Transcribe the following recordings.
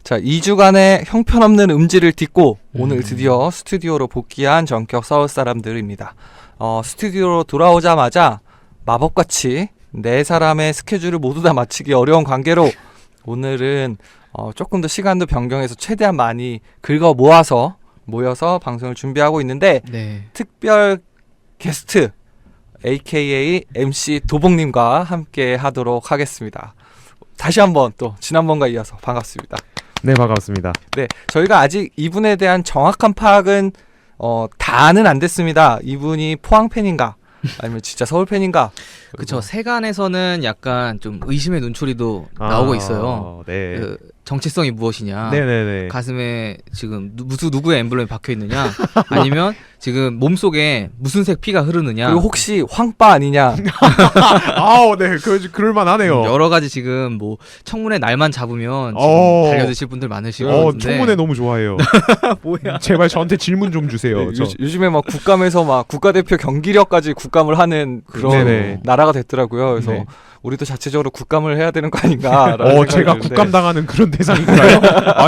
자, 2주간의 형편없는 음지를 딛고 오늘 드디어 스튜디오로 복귀한 전격 서울 사람들입니다. 스튜디오로 돌아오자마자 마법같이 네 사람의 스케줄을 모두 다 맞추기 어려운 관계로 오늘은 조금 더 시간도 변경해서 최대한 많이 긁어 모여서 방송을 준비하고 있는데 네. 특별 게스트 AKA MC 도봉님과 함께 하도록 하겠습니다. 다시 한번 또 지난번과 이어서 반갑습니다. 네, 반갑습니다. 네, 저희가 아직 이분에 대한 정확한 파악은 다는 안 됐습니다. 이분이 포항 팬인가 아니면 진짜 서울 팬인가? 그쵸. 세간에서는 약간 좀 의심의 눈초리도 나오고 있어요. 네. 그 정체성이 무엇이냐. 네네네. 가슴에 지금 누구의 엠블럼이 박혀 있느냐. 아니면 지금 몸속에 무슨 색 피가 흐르느냐. 그리고 혹시 황빠 아니냐? 네, 그럴만하네요. 여러 가지 지금 뭐 청문회 날만 잡으면 지금 달려드실 분들 많으시고. 같은데. 청문회 너무 좋아해요. 뭐야? 제발 저한테 질문 좀 주세요. 네, 요즘에 막 국감에서 막 국가대표 경기력까지 국감을 하는 그런 네네. 나라가 됐더라고요. 그래서 네. 우리도 자체적으로 국감을 해야 되는 거 아닌가? 제가 국감 당하는 그런 대상인가요?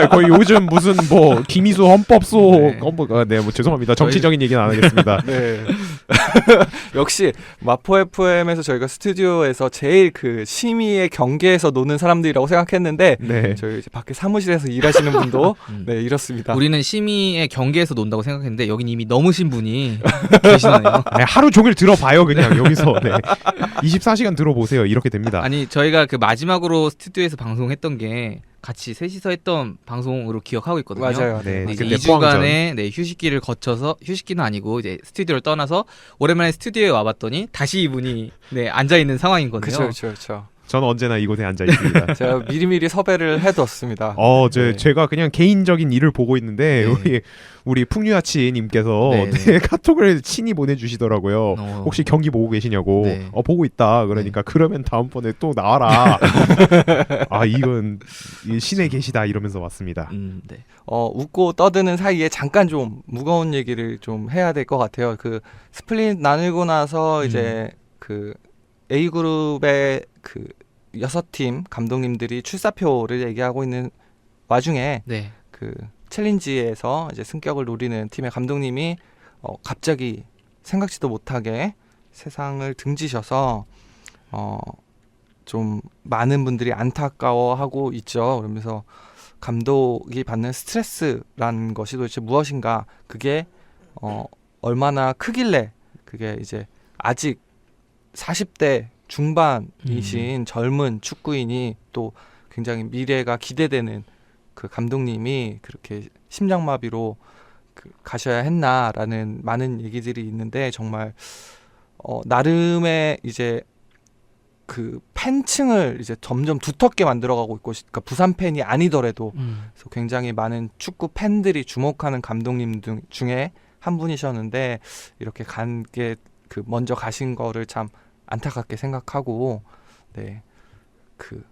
거의 요즘 무슨 뭐 김희수 헌법소 뭐 죄송합니다. 정치적인 얘기는 안 하겠습니다. 네. 역시 마포 FM에서 저희가 스튜디오에서 제일 그 심의의 경계에서 노는 사람들이라고 생각했는데 네. 저희 이제 밖에 사무실에서 일하시는 분도 네 이렇습니다. 우리는 심의의 경계에서 논다고 생각했는데 여긴 이미 넘으신 분이 계시네요. 하루 종일 들어봐요 그냥 여기서. 네. 24시간 들어보세요. 이렇게 됩니다. 아니 저희가 그 마지막으로 스튜디오에서 방송했던 게 같이 셋이서 했던 방송으로 기억하고 있거든요. 맞아요. 네. 이제 그때 2주간의 휴식기를 거쳐서 휴식기는 아니고 이제 스튜디오를 떠나서 오랜만에 스튜디오에 와봤더니 다시 이분이 앉아 있는 상황이거든요. 그렇죠. 저는 언제나 이곳에 앉아 있습니다. 제가 미리미리 섭외를 해뒀습니다. 제가 그냥 개인적인 일을 보고 있는데 우리 풍류아치님께서 카톡을 친히 보내주시더라고요. 혹시 경기 보고 계시냐고. 보고 있다. 그러니까 그러면 다음번에 또 나와라. 이건 신에 계시다 이러면서 왔습니다. 네. 웃고 떠드는 사이에 잠깐 좀 무거운 얘기를 좀 해야 될 것 같아요. 그 스플릿 나누고 나서 이제 그 A그룹의 그 6팀 감독님들이 출사표를 얘기하고 있는 와중에 그 챌린지에서 이제 승격을 노리는 팀의 감독님이 갑자기 생각지도 못하게 세상을 등지셔서 좀 많은 분들이 안타까워하고 있죠. 그러면서 감독이 받는 스트레스라는 것이 도대체 무엇인가? 그게 얼마나 크길래 그게 이제 아직 40대 중반이신 젊은 축구인이 또 굉장히 미래가 기대되는 그 감독님이 그렇게 심장마비로 가셔야 했나라는 많은 얘기들이 있는데 정말 나름의 이제 그 팬층을 이제 점점 두텁게 만들어가고 있고, 그러니까 부산 팬이 아니더라도 그래서 굉장히 많은 축구 팬들이 주목하는 감독님 중에 한 분이셨는데 이렇게 간 게 그 먼저 가신 거를 참 안타깝게 생각하고 그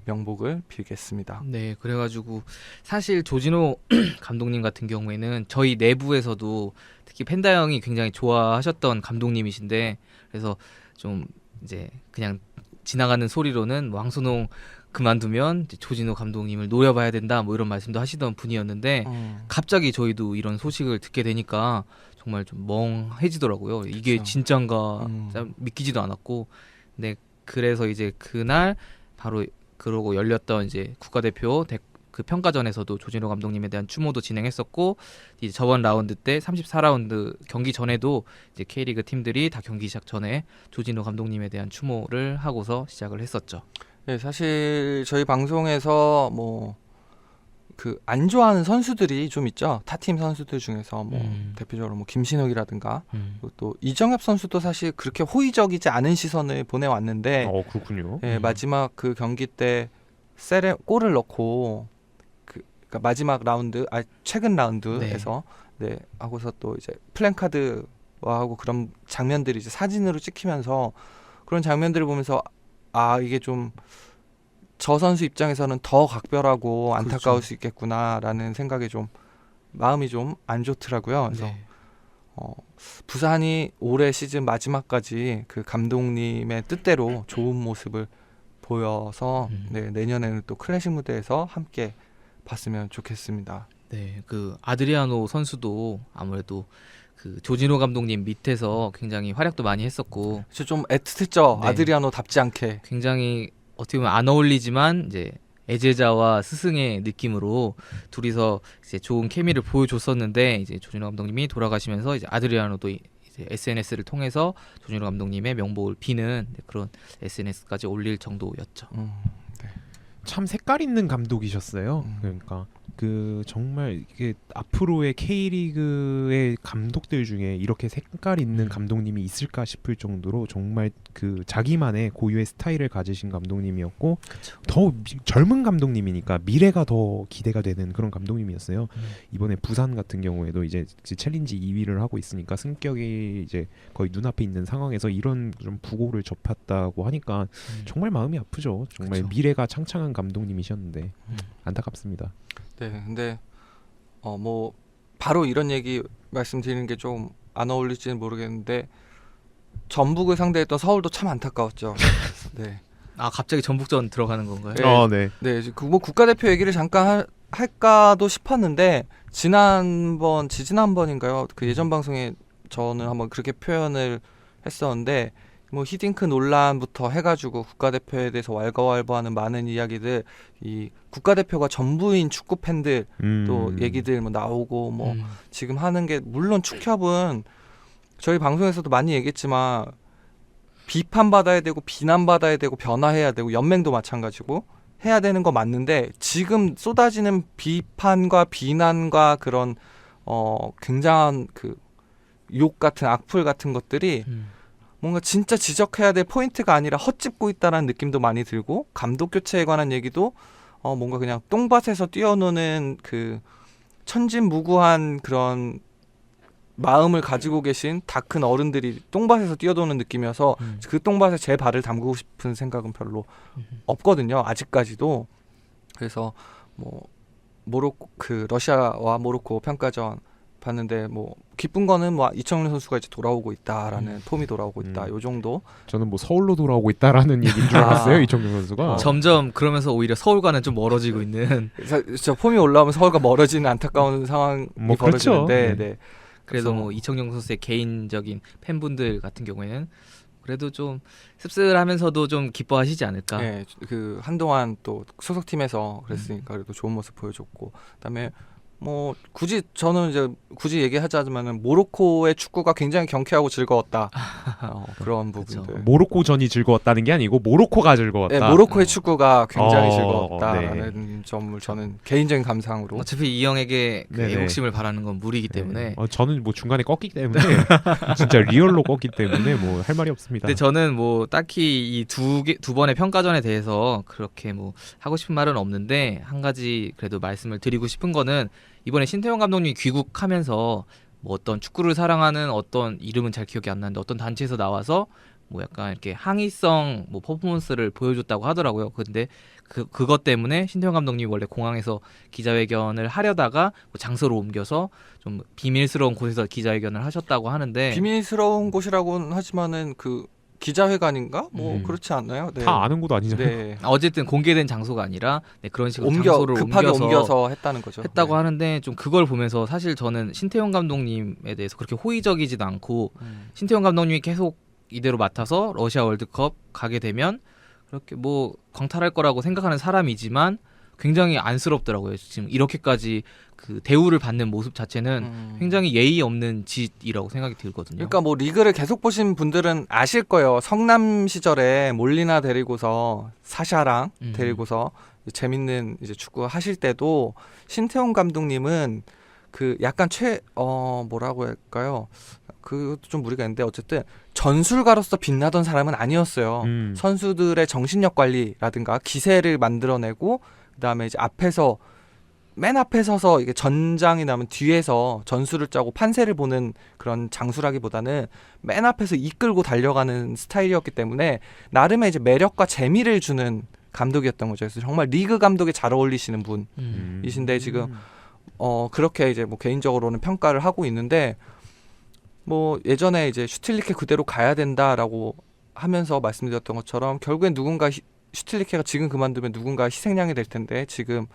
명복을 빌겠습니다. 네, 그래가지고 사실 조진호 감독님 같은 경우에는 저희 내부에서도 특히 펜다 형이 굉장히 좋아하셨던 감독님이신데, 그래서 좀 이제 그냥 지나가는 소리로는 뭐 황선홍 그만두면 이제 조진호 감독님을 노려봐야 된다 뭐 이런 말씀도 하시던 분이었는데 갑자기 저희도 이런 소식을 듣게 되니까 정말 좀 멍해지더라고요. 이게 그쵸. 진짠가 믿기지도 않았고, 근데 그래서 이제 그날 바로 그러고 열렸던 이제 국가대표 그 평가전에서도 조진호 감독님에 대한 추모도 진행했었고, 이제 저번 라운드 때 34라운드 경기 전에도 이제 K리그 팀들이 다 경기 시작 전에 조진호 감독님에 대한 추모를 하고서 시작을 했었죠. 네, 사실 저희 방송에서 뭐 그 안 좋아하는 선수들이 좀 있죠. 타팀 선수들 중에서 뭐 대표적으로 뭐 김신욱이라든가 그리고 또 이정엽 선수도 사실 그렇게 호의적이지 않은 시선을 보내왔는데 그렇군요. 마지막 그 경기 때 골을 넣고 그러니까 마지막 라운드, 최근 라운드에서 하고서 또 이제 플랜카드와 하고 그런 장면들이 이제 사진으로 찍히면서 그런 장면들을 보면서 이게 좀 저 선수 입장에서는 더 각별하고 안타까울 수 있겠구나라는 생각에 좀 마음이 좀 안 좋더라고요. 그래서 부산이 올해 시즌 마지막까지 그 감독님의 뜻대로 좋은 모습을 보여서 내년에는 또 클래식 무대에서 함께 봤으면 좋겠습니다. 네, 그 아드리아노 선수도 아무래도 그 조진호 감독님 밑에서 굉장히 활약도 많이 했었고 좀 애틋했죠. 네. 아드리아노답지 않게. 굉장히 어떻게 보면 안 어울리지만 이제 애제자와 스승의 느낌으로 둘이서 이제 좋은 케미를 보여줬었는데 이제 조진호 감독님이 돌아가시면서 이제 아드리아노도 이제 SNS를 통해서 조진호 감독님의 명복을 비는 그런 SNS까지 올릴 정도였죠. 참 색깔 있는 감독이셨어요. 그러니까 그 정말 이게 앞으로의 K리그의 감독들 중에 이렇게 색깔 있는 감독님이 있을까 싶을 정도로 정말 그 자기만의 고유의 스타일을 가지신 감독님이었고 그쵸. 더 젊은 감독님이니까 미래가 더 기대가 되는 그런 감독님이었어요. 이번에 부산 같은 경우에도 이제 챌린지 2위를 하고 있으니까 승격이 이제 거의 눈앞에 있는 상황에서 이런 좀 부고를 접했다고 하니까 정말 마음이 아프죠. 정말 그쵸. 미래가 창창한 감독님이셨는데 안타깝습니다. 네, 근데 뭐 바로 이런 얘기 말씀드리는 게 좀 안 어울릴지는 모르겠는데 전북을 상대했던 서울도 참 안타까웠죠. 네, 아 갑자기 전북전 들어가는 건가요? 네. 네. 네, 뭐 국가대표 얘기를 잠깐 할까도 싶었는데 지지난번인가요? 그 예전 방송에 저는 한번 그렇게 표현을 했었는데 뭐 히딩크 논란부터 해가지고 국가대표에 대해서 왈가왈부하는 많은 이야기들, 이 국가대표가 전부인 축구 팬들 또 얘기들 뭐 나오고 뭐 지금 하는 게, 물론 축협은 저희 방송에서도 많이 얘기했지만 비판받아야 되고 비난받아야 되고 변화해야 되고 연맹도 마찬가지고 해야 되는 거 맞는데, 지금 쏟아지는 비판과 비난과 그런 굉장한 그 욕 같은 악플 같은 것들이 뭔가 진짜 지적해야 될 포인트가 아니라 헛짚고 있다라는 느낌도 많이 들고, 감독 교체에 관한 얘기도 뭔가 그냥 똥밭에서 뛰어노는 그 천진무구한 그런 마음을 가지고 계신 다 큰 어른들이 똥밭에서 뛰어도는 느낌이어서 그 똥밭에 제 발을 담그고 싶은 생각은 별로 없거든요, 아직까지도. 그래서 뭐 모로코, 그 러시아와 모로코 평가전 봤는데 뭐 기쁜 거는 뭐 이청용 선수가 이제 돌아오고 있다라는, 폼이 돌아오고 있다, 요 정도. 저는 뭐 서울로 돌아오고 있다라는 얘기인 줄 알았어요. 이청용 선수가. 점점 그러면서 오히려 서울과는 좀 멀어지고 있는. 저 폼이 올라오면 서울과 멀어지는 안타까운 상황이 뭐 그렇죠. 벌어지는데, 네. 네. 그래도 뭐 이청용 선수의 개인적인 팬분들 같은 경우에는 그래도 좀 씁쓸하면서도 좀 기뻐하시지 않을까. 네, 그 한동안 또 소속팀에서 그랬으니까 그래도 좋은 모습 보여줬고, 그다음에 뭐 저는 이제 굳이 얘기하자면은 모로코의 축구가 굉장히 경쾌하고 즐거웠다. 그런 부분들. 모로코전이 즐거웠다는 게 아니고 모로코가 즐거웠다. 네, 모로코의 축구가 굉장히 즐거웠다라는 네. 점을 저는 개인적인 감상으로. 어차피 이 형에게 그 네네. 애국심을 바라는 건 무리이기 때문에. 저는 뭐 중간에 껐기 때문에 진짜 리얼로 껐기 때문에 뭐 할 말이 없습니다. 근데 저는 뭐 딱히 이 두 번의 평가전에 대해서 그렇게 뭐 하고 싶은 말은 없는데, 한 가지 그래도 말씀을 드리고 싶은 거는, 이번에 신태용 감독님이 귀국하면서 뭐 어떤 축구를 사랑하는 어떤, 이름은 잘 기억이 안 나는데 어떤 단체에서 나와서 뭐 약간 이렇게 항의성 뭐 퍼포먼스를 보여줬다고 하더라고요. 근데 그것 때문에 신태용 감독님이 원래 공항에서 기자회견을 하려다가 뭐 장소로 옮겨서 좀 비밀스러운 곳에서 기자회견을 하셨다고 하는데, 비밀스러운 곳이라고는 하지만은 그 기자회관인가? 뭐 그렇지 않나요? 네. 다 아는 곳 아니잖아요. 네. 어쨌든 공개된 장소가 아니라 그런 식으로 장소를 급하게 옮겨서 했다는 거죠. 했다고 네. 하는데, 좀 그걸 보면서 사실 저는 신태용 감독님에 대해서 그렇게 호의적이지도 않고, 신태용 감독님이 계속 이대로 맡아서 러시아 월드컵 가게 되면 그렇게 뭐 광탈할 거라고 생각하는 사람이지만 굉장히 안쓰럽더라고요. 지금 이렇게까지 그 대우를 받는 모습 자체는 굉장히 예의 없는 짓이라고 생각이 들거든요. 그러니까 뭐 리그를 계속 보신 분들은 아실 거예요. 성남 시절에 몰리나 데리고서 사샤랑 데리고서 재밌는 이제 축구 하실 때도 신태용 감독님은 그 약간 뭐라고 할까요? 그것도 좀 무리가 있는데 어쨌든 전술가로서 빛나던 사람은 아니었어요. 선수들의 정신력 관리라든가 기세를 만들어내고, 그다음에 이제 맨 앞에 서서 이게 전장이 나면 뒤에서 전술을 짜고 판세를 보는 그런 장수라기보다는 맨 앞에서 이끌고 달려가는 스타일이었기 때문에 나름의 이제 매력과 재미를 주는 감독이었던 거죠. 그래서 정말 리그 감독에 잘 어울리시는 분이신데 지금 그렇게 이제 뭐 개인적으로는 평가를 하고 있는데, 뭐 예전에 이제 슈틸리케 그대로 가야 된다라고 하면서 말씀드렸던 것처럼 결국엔 슈틸리케가 지금 그만두면 누군가 희생양이 될 텐데, 지금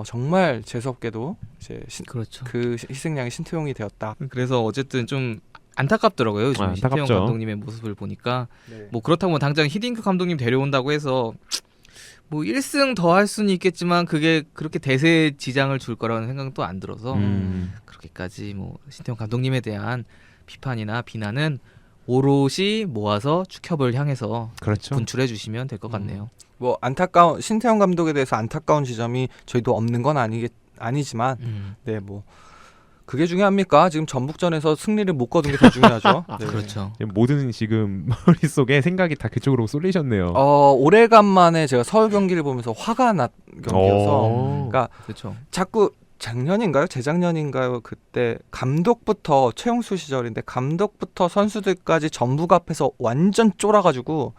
정말 재수없게도 이제 그렇죠. 그 희생양이 신태용이 되었다. 그래서 어쨌든 좀 안타깝더라고요. 요즘 신태용 안타깝죠. 감독님의 모습을 보니까 네. 뭐 그렇다고 당장 히딩크 감독님 데려온다고 해서 뭐 1승 더 할 수는 있겠지만 그게 그렇게 대세 지장을 줄 거라는 생각은 또 안 들어서 그렇게까지 뭐 신태용 감독님에 대한 비판이나 비난은 오롯이 모아서 축협을 향해서 그렇죠. 분출해 주시면 될 것 같네요. 뭐 안타까운 신태용 감독에 대해서 안타까운 지점이 저희도 없는 건 아니지만 네, 뭐 그게 중요합니까? 지금 전북전에서 승리를 못 거둔 게 더 중요하죠. 네. 그렇죠. 모든 지금 머릿속에 생각이 다 그쪽으로 쏠리셨네요. 오래간만에 제가 서울 경기를 보면서 화가 났 경기여서 그러니까 그렇죠. 자꾸 작년인가요? 재작년인가요? 그때 감독부터 최용수 시절인데 감독부터 선수들까지 전북 앞에서 완전 쫄아가지고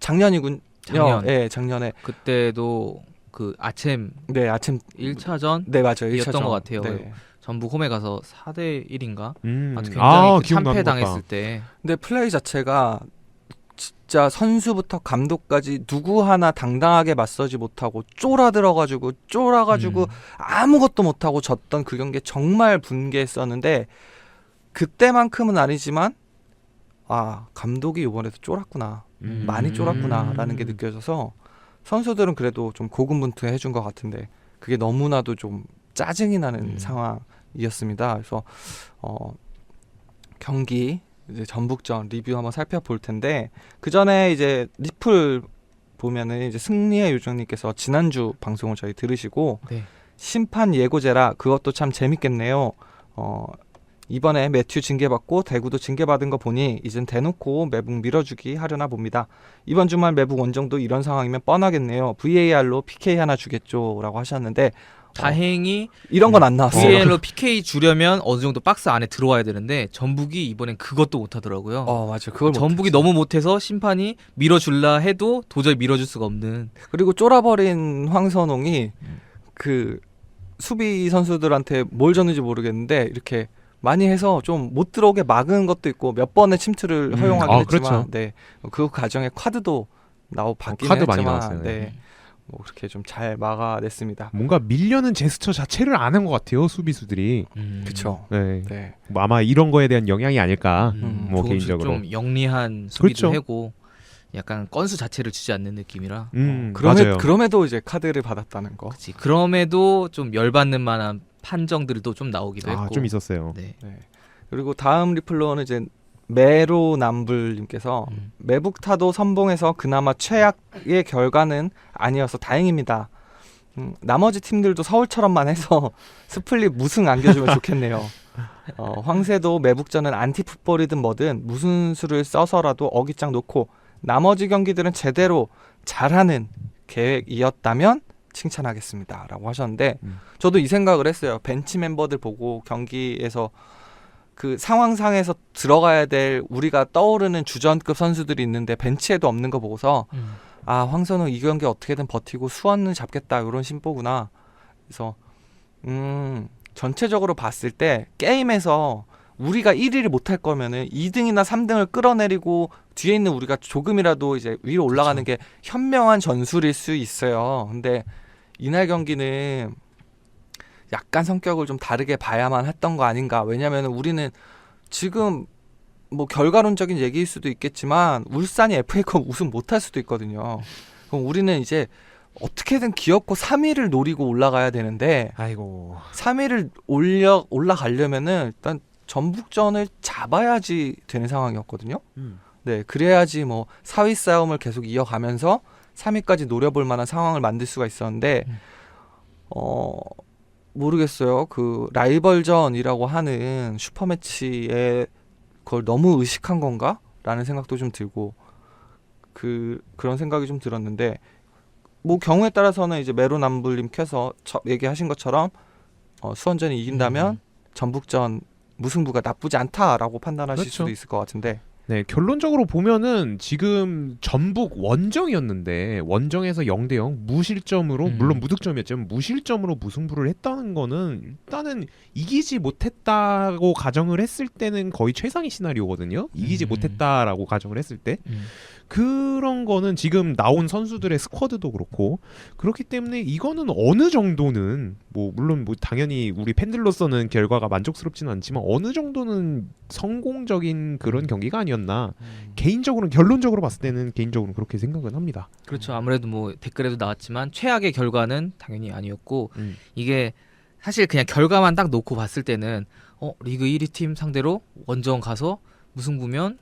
작년이군요. 작년. 네, 작년에 그때도 그 아침 네 아침 1차전 네 맞아요. 이었던 1차전. 것 같아요. 네. 전북 홈에 가서 4대 1인가? 아주 굉장히 기억나는 참패 것 당했을 같다. 때 근데 플레이 자체가 진짜 선수부터 감독까지 누구 하나 당당하게 맞서지 못하고 쫄아가지고 아무것도 못하고 졌던 그 경기에 정말 분개했었는데 그때만큼은 아니지만 아 감독이 이번에도 쫄았구나 많이 쫄았구나라는 게 느껴져서 선수들은 그래도 좀 고군분투해 준 것 같은데 그게 너무나도 좀 짜증이 나는 상황이었습니다. 그래서 경기 이제 전북전 리뷰 한번 살펴볼 텐데 그 전에 이제 리플 보면은 이제 승리의 요정님께서 지난주 방송을 저희 들으시고 네. 심판 예고제라 그것도 참 재밌겠네요. 이번에 매튜 징계받고 대구도 징계받은 거 보니 이젠 대놓고 매북 밀어주기 하려나 봅니다. 이번 주말 매북 원정도 이런 상황이면 뻔하겠네요. VAR로 PK 하나 주겠죠라고 하셨는데 다행히 이런 건 안 나왔어요. VAR로 PK 주려면 어느 정도 박스 안에 들어와야 되는데 전북이 이번엔 그것도 못 하더라고요. 맞아. 그걸 전북이 못했지. 너무 못해서 심판이 밀어줄라 해도 도저히 밀어줄 수가 없는. 그리고 쫄아버린 황선홍이 그 수비 선수들한테 뭘 줬는지 모르겠는데 이렇게 많이 해서 좀 못 들어오게 막은 것도 있고 몇 번의 침투를 허용하긴 했지만 그렇죠. 네, 그 과정에 카드도 받긴 카드 했지만 많이 나왔어요. 네, 뭐 그렇게 좀 잘 막아냈습니다. 뭔가 밀려는 제스처 자체를 안 한 것 같아요 수비수들이. 그렇죠. 네. 네. 뭐 아마 이런 거에 대한 영향이 아닐까. 뭐 조금씩 개인적으로. 좀 영리한 수비도 그렇죠. 하고 약간 건수 자체를 주지 않는 느낌이라. 맞아요. 그럼에도 이제 카드를 받았다는 거. 그치. 그럼에도 좀 열받는 만한 판정들도 좀 나오기도 했고. 좀 있었어요. 네. 네. 그리고 다음 리플로는 이제 메로남불님께서 매북타도 선봉에서 그나마 최악의 결과는 아니어서 다행입니다. 나머지 팀들도 서울처럼만 해서 스플릿 무승 안겨주면 좋겠네요. 황새도 매북전은 안티풋볼이든 뭐든 무슨 수를 써서라도 어깃장 놓고 나머지 경기들은 제대로 잘하는 계획이었다면 칭찬하겠습니다 라고 하셨는데 저도 이 생각을 했어요. 벤치 멤버들 보고 경기에서 그 상황상에서 들어가야 될 우리가 떠오르는 주전급 선수들이 있는데 벤치에도 없는 거 보고서 아 황선우 이 경기 어떻게든 버티고 수원을 잡겠다 이런 심보구나. 그래서 전체적으로 봤을 때 게임에서 우리가 1위를 못할 거면은 2등이나 3등을 끌어내리고 뒤에 있는 우리가 조금이라도 이제 위로 올라가는 게 현명한 전술일 수 있어요. 근데 이날 경기는 약간 성격을 좀 다르게 봐야만 했던 거 아닌가. 왜냐하면 우리는 지금 뭐 결과론적인 얘기일 수도 있겠지만 울산이 FA컵 우승 못할 수도 있거든요. 그럼 우리는 이제 어떻게든 기어코 3위를 노리고 올라가야 되는데 아이고. 3위를 올라가려면은 일단 전북전을 잡아야지 되는 상황이었거든요. 네, 그래야지 뭐 4위 싸움을 계속 이어가면서 3위까지 노려볼 만한 상황을 만들 수가 있었는데 모르겠어요. 그 라이벌전이라고 하는 슈퍼매치에 그걸 너무 의식한 건가? 라는 생각도 좀 들고 그런 생각이 좀 들었는데 뭐 경우에 따라서는 이제 메로남불님께서 얘기하신 것처럼 수원전이 이긴다면 전북전 무승부가 나쁘지 않다라고 판단하실 그렇죠. 수도 있을 것 같은데 네, 결론적으로 보면은 지금 전북 원정이었는데 원정에서 0대0 무실점으로 물론 무득점이었지만 무실점으로 무승부를 했다는 거는 일단은 이기지 못했다고 가정을 했을 때는 거의 최상의 시나리오거든요. 이기지 못했다라고 가정을 했을 때. 그런 거는 지금 나온 선수들의 스쿼드도 그렇고 그렇기 때문에 이거는 어느 정도는 뭐 물론 뭐 당연히 우리 팬들로서는 결과가 만족스럽지는 않지만 어느 정도는 성공적인 그런 경기가 아니었나 개인적으로는 결론적으로 봤을 때는 개인적으로 그렇게 생각은 합니다. 그렇죠. 아무래도 뭐 댓글에도 나왔지만 최악의 결과는 당연히 아니었고 이게 사실 그냥 결과만 딱 놓고 봤을 때는 리그 1위 팀 상대로 원정 가서 무승부면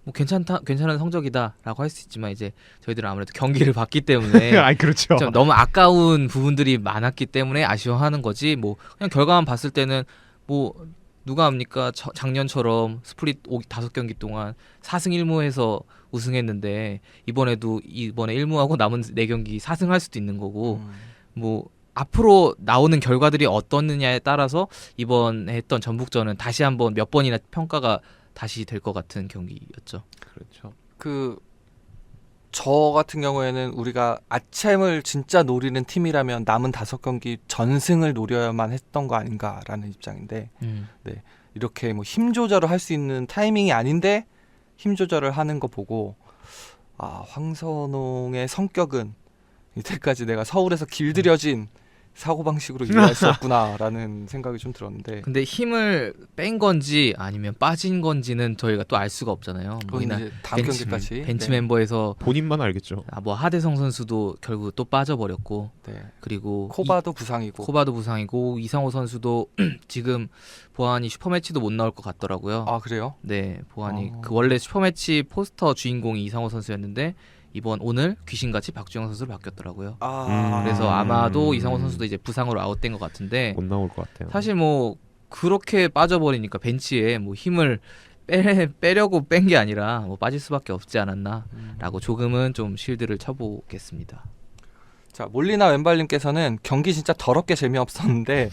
뭐 괜찮은 성적이다라고 할 수 있지만 이제 저희들은 아무래도 경기를 봤기 때문에 아 그렇죠. 좀 너무 아까운 부분들이 많았기 때문에 아쉬워하는 거지. 뭐 그냥 결과만 봤을 때는 뭐 누가 합니까? 작년처럼 스플릿 5경기 동안 4승 1무해서 우승했는데 이번에 1무하고 남은 4경기 4승할 수도 있는 거고 뭐 앞으로 나오는 결과들이 어떻느냐에 따라서 이번에 했던 전북전은 다시 한번 몇 번이나 평가가 다시 될 것 같은 경기였죠. 그렇죠. 저 같은 경우에는 우리가 아챔을 진짜 노리는 팀이라면 남은 5경기 전승을 노려야만 했던 거 아닌가라는 입장인데 이렇게 뭐 힘 조절을 할 수 있는 타이밍이 아닌데 힘 조절을 하는 거 보고 황선홍의 성격은 이때까지 내가 서울에서 길들여진 사고방식으로 이해할 수 없구나라는 생각이 좀 들었는데 근데 힘을 뺀 건지 아니면 빠진 건지는 저희가 또 알 수가 없잖아요. 그건 이제 다음 경기까지 벤치 네. 멤버에서 본인만 알겠죠. 뭐 하대성 선수도 결국 또 빠져버렸고 네. 그리고 코바도 부상이고 코바도 부상이고 이상호 선수도 지금 보안이 슈퍼매치도 못 나올 것 같더라고요. 아 그래요? 네, 보안이 그 원래 슈퍼매치 포스터 주인공이 이상호 선수였는데 오늘 귀신같이 박주영 선수로 바뀌었더라고요. 그래서 아마도 이상호 선수도 이제 부상으로 아웃된 것 같은데 못 나올 것 같아요. 사실 뭐 그렇게 빠져버리니까 벤치에 뭐 힘을 빼려고 뺀 게 아니라 뭐 빠질 수밖에 없지 않았나라고 조금은 좀 실드를 쳐보겠습니다. 자 몰리나 왼발님께서는 경기 진짜 더럽게 재미없었는데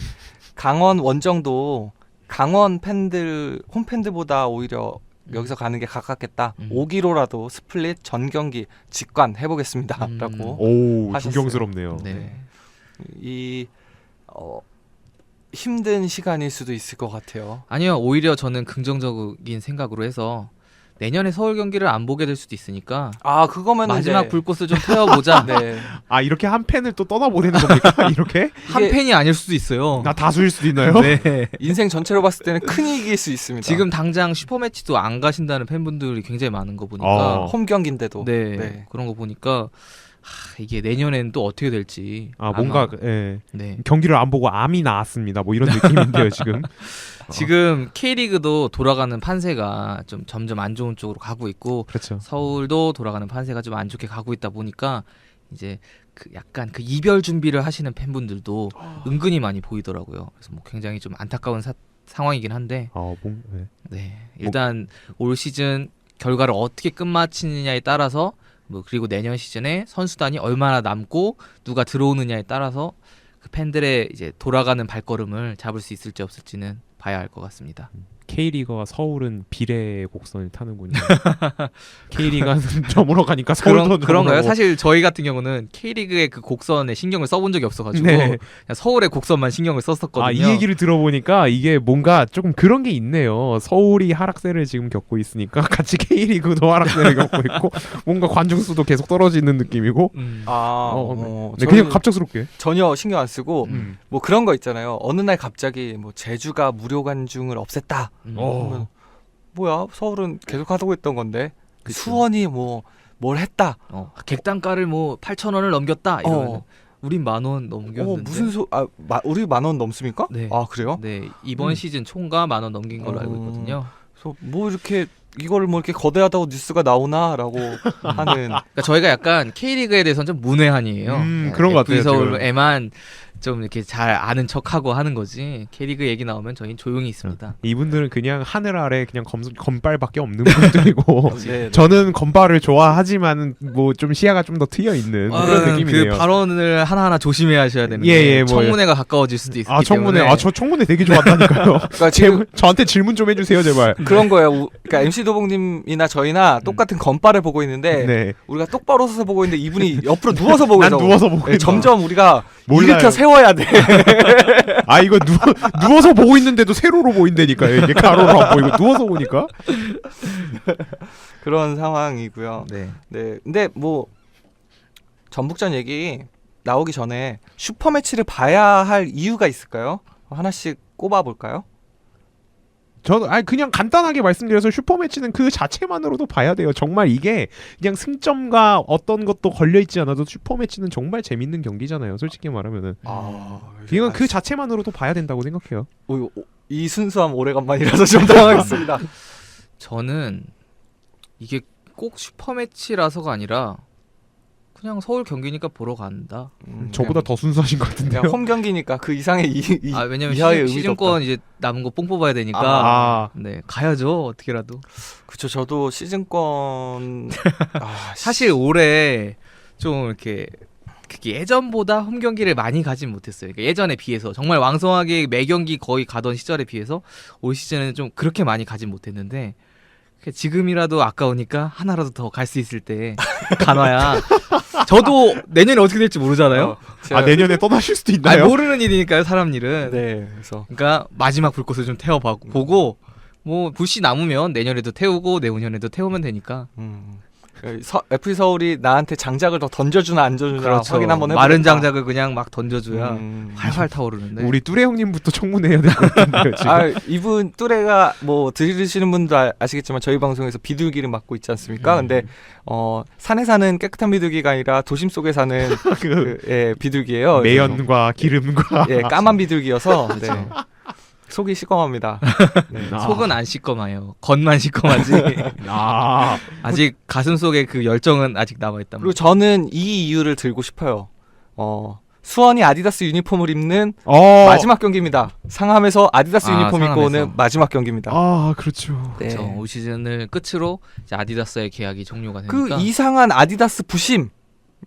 강원 원정도 강원 팬들 홈팬들보다 오히려 여기서 가는 게 가깝겠다. 5기로라도 스플릿 전 경기 직관 해보겠습니다라고 오 하셨어요. 존경스럽네요. 네. 이 힘든 시간일 수도 있을 것 같아요. 아니요, 오히려 저는 긍정적인 생각으로 해서 내년에 서울 경기를 안 보게 될 수도 있으니까 그거면 마지막 불꽃을 좀 태워보자. 네. 이렇게 한 팬을 또 떠나보내는 겁니까? 이렇게? 한 팬이 아닐 수도 있어요. 나 다수일 수도 있나요? 네. 인생 전체로 봤을 때는 큰 이익일 수 있습니다. 지금 당장 슈퍼매치도 안 가신다는 팬분들이 굉장히 많은 거 보니까 홈 경기인데도 네. 그런 거 보니까 이게 내년에는 또 어떻게 될지 뭔가 네. 경기를 안 보고 암이 나왔습니다. 뭐 이런 느낌인데요 지금. 지금 K리그도 돌아가는 판세가 좀 점점 안 좋은 쪽으로 가고 있고 그렇죠. 서울도 돌아가는 판세가 좀 안 좋게 가고 있다 보니까 이제 약간 이별 준비를 하시는 팬분들도 은근히 많이 보이더라고요. 그래서 뭐 굉장히 좀 안타까운 상황이긴 한데 네. 일단 올 시즌 결과를 어떻게 끝마치느냐에 따라서 그리고 내년 시즌에 선수단이 얼마나 남고 누가 들어오느냐에 따라서 그 팬들의 이제 돌아가는 발걸음을 잡을 수 있을지 없을지는 봐야 할 것 같습니다. K리그와 서울은 비례 곡선을 타는군요. K리그는 저물어 가니까 서울도 그런가요? 사실 저희 같은 경우는 K리그의 그 곡선에 신경을 써본 적이 없어가지고 그냥 서울의 곡선만 신경을 썼었거든요. 이 얘기를 들어보니까 이게 뭔가 조금 그런 게 있네요. 서울이 하락세를 지금 겪고 있으니까 같이 K리그도 하락세를 겪고 있고 뭔가 관중 수도 계속 떨어지는 느낌이고. 그냥 갑작스럽게 전혀 신경 안 쓰고 뭐 그런 거 있잖아요. 어느 날 갑자기 뭐 제주가 무료 관중을 없앴다. 그러면 뭐야? 서울은 계속 하고 있던 건데 그쵸. 수원이 뭘 했다. 객단가를 8,000원을 넘겼다. 이러면 우린 10,000원 넘겼는데. 우리 10,000원 넘습니까? 네. 그래요? 네, 이번 시즌 총과 10,000원 넘긴 걸로 알고 있거든요. 그래서 이거를 이렇게 거대하다고 뉴스가 나오나라고 하는. 그러니까 저희가 약간 K리그에 대해서는 좀 문외한이에요. 그런 것 같아요. 서울에만 좀 이렇게 잘 아는 척하고 하는 거지. K리그 얘기 나오면 저희는 조용히 있습니다. 이분들은 그냥 하늘 아래 그냥 건발밖에 없는 분들이고 네. 저는 건발을 좋아하지만 뭐 좀 시야가 좀 더 트여 있는 그런 느낌이네요. 그 발언을 하나하나 조심해야 하셔야 되는 게 예, 청문회가 가까워질 수도 있기 청문회. 때문에. 저 청문회 되게 좋았다니까요. 그러니까 지금 저한테 질문 좀 해주세요 제발. 그런 거예요. 그러니까 MC MC 도봉님이나 저희나 똑같은 건빠를 보고 있는데 네. 우리가 똑바로 서서 보고 있는데 이분이 옆으로 누워서 보고 난 있어. 누워서 보고 네, 있나? 점점 우리가 몰라요. 일으켜 세워야 돼. 아 이거 누워서 보고 있는데도 세로로 보인다니까요. 이게 가로로 안 보이고 누워서 보니까. 그런 상황이고요. 네. 네, 근데 뭐 전북전 얘기 나오기 전에 슈퍼매치를 봐야 할 이유가 있을까요? 하나씩 꼽아볼까요? 저는 아니 그냥 간단하게 말씀드려서 슈퍼매치는 그 자체만으로도 봐야 돼요. 정말 이게 그냥 승점과 어떤 것도 걸려 있지 않아도 슈퍼매치는 정말 재밌는 경기잖아요. 솔직히 말하면은 이건 그 자체만으로도 봐야 된다고 생각해요. 이 순수함 오래간만이라서 좀 당황했습니다. 저는 이게 꼭 슈퍼매치라서가 아니라 그냥 서울 경기니까 보러 간다. 저보다 더 순수하신 것 같은데요. 그냥 홈 경기니까 그 이상의 왜냐면 이하의 의미도 시즌권 없다. 이제 남은 거 뽕 뽑아야 되니까. 아, 네, 가야죠. 어떻게라도. 그쵸, 저도 시즌권 사실 올해 좀 이렇게 예전보다 홈 경기를 많이 가진 못했어요. 그러니까 예전에 비해서 정말 왕성하게 매 경기 거의 가던 시절에 비해서 올 시즌은 좀 그렇게 많이 가진 못했는데 지금이라도 아까우니까 하나라도 더 갈 수 있을 때 가놔야. 저도 내년에 어떻게 될지 모르잖아요. 아 내년에 떠나실 수도 있나요? 모르는 일이니까요, 사람 일은. 네, 그래서 그러니까 마지막 불꽃을 좀 태워보고 뭐 불씨 남으면 내년에도 태우고 내후년에도 태우면 되니까. FC 서울이 나한테 장작을 더 던져주나 안 던져주나 확인 한번 해보겠다. 마른 장작을 그냥 막 던져줘야 활활 타오르는데. 우리 뚜레 형님부터 청문해야 될 것 같은데요. 지금. 이분 뚜레가 뭐 들으시는 분도 아시겠지만 저희 방송에서 비둘기를 맡고 있지 않습니까? 근데 산에 사는 깨끗한 비둘기가 아니라 도심 속에 사는 비둘기예요. 매연과 기름과 까만 비둘기여서 네. 속이 시꺼멉니다. 네. 속은 안 시꺼매요. 겉만 시꺼매지. 아직 가슴 속에 그 열정은 아직 남아있단 말이에요. 그리고 저는 이 이유를 들고 싶어요. 수원이 아디다스 유니폼을 입는 마지막 경기입니다. 상암에서 아디다스 유니폼 입고 오는 마지막 경기입니다. 아 그렇죠. 네. 그렇죠. 올 시즌을 끝으로 이제 아디다스의 계약이 종료가 되니까. 그 이상한 아디다스 부심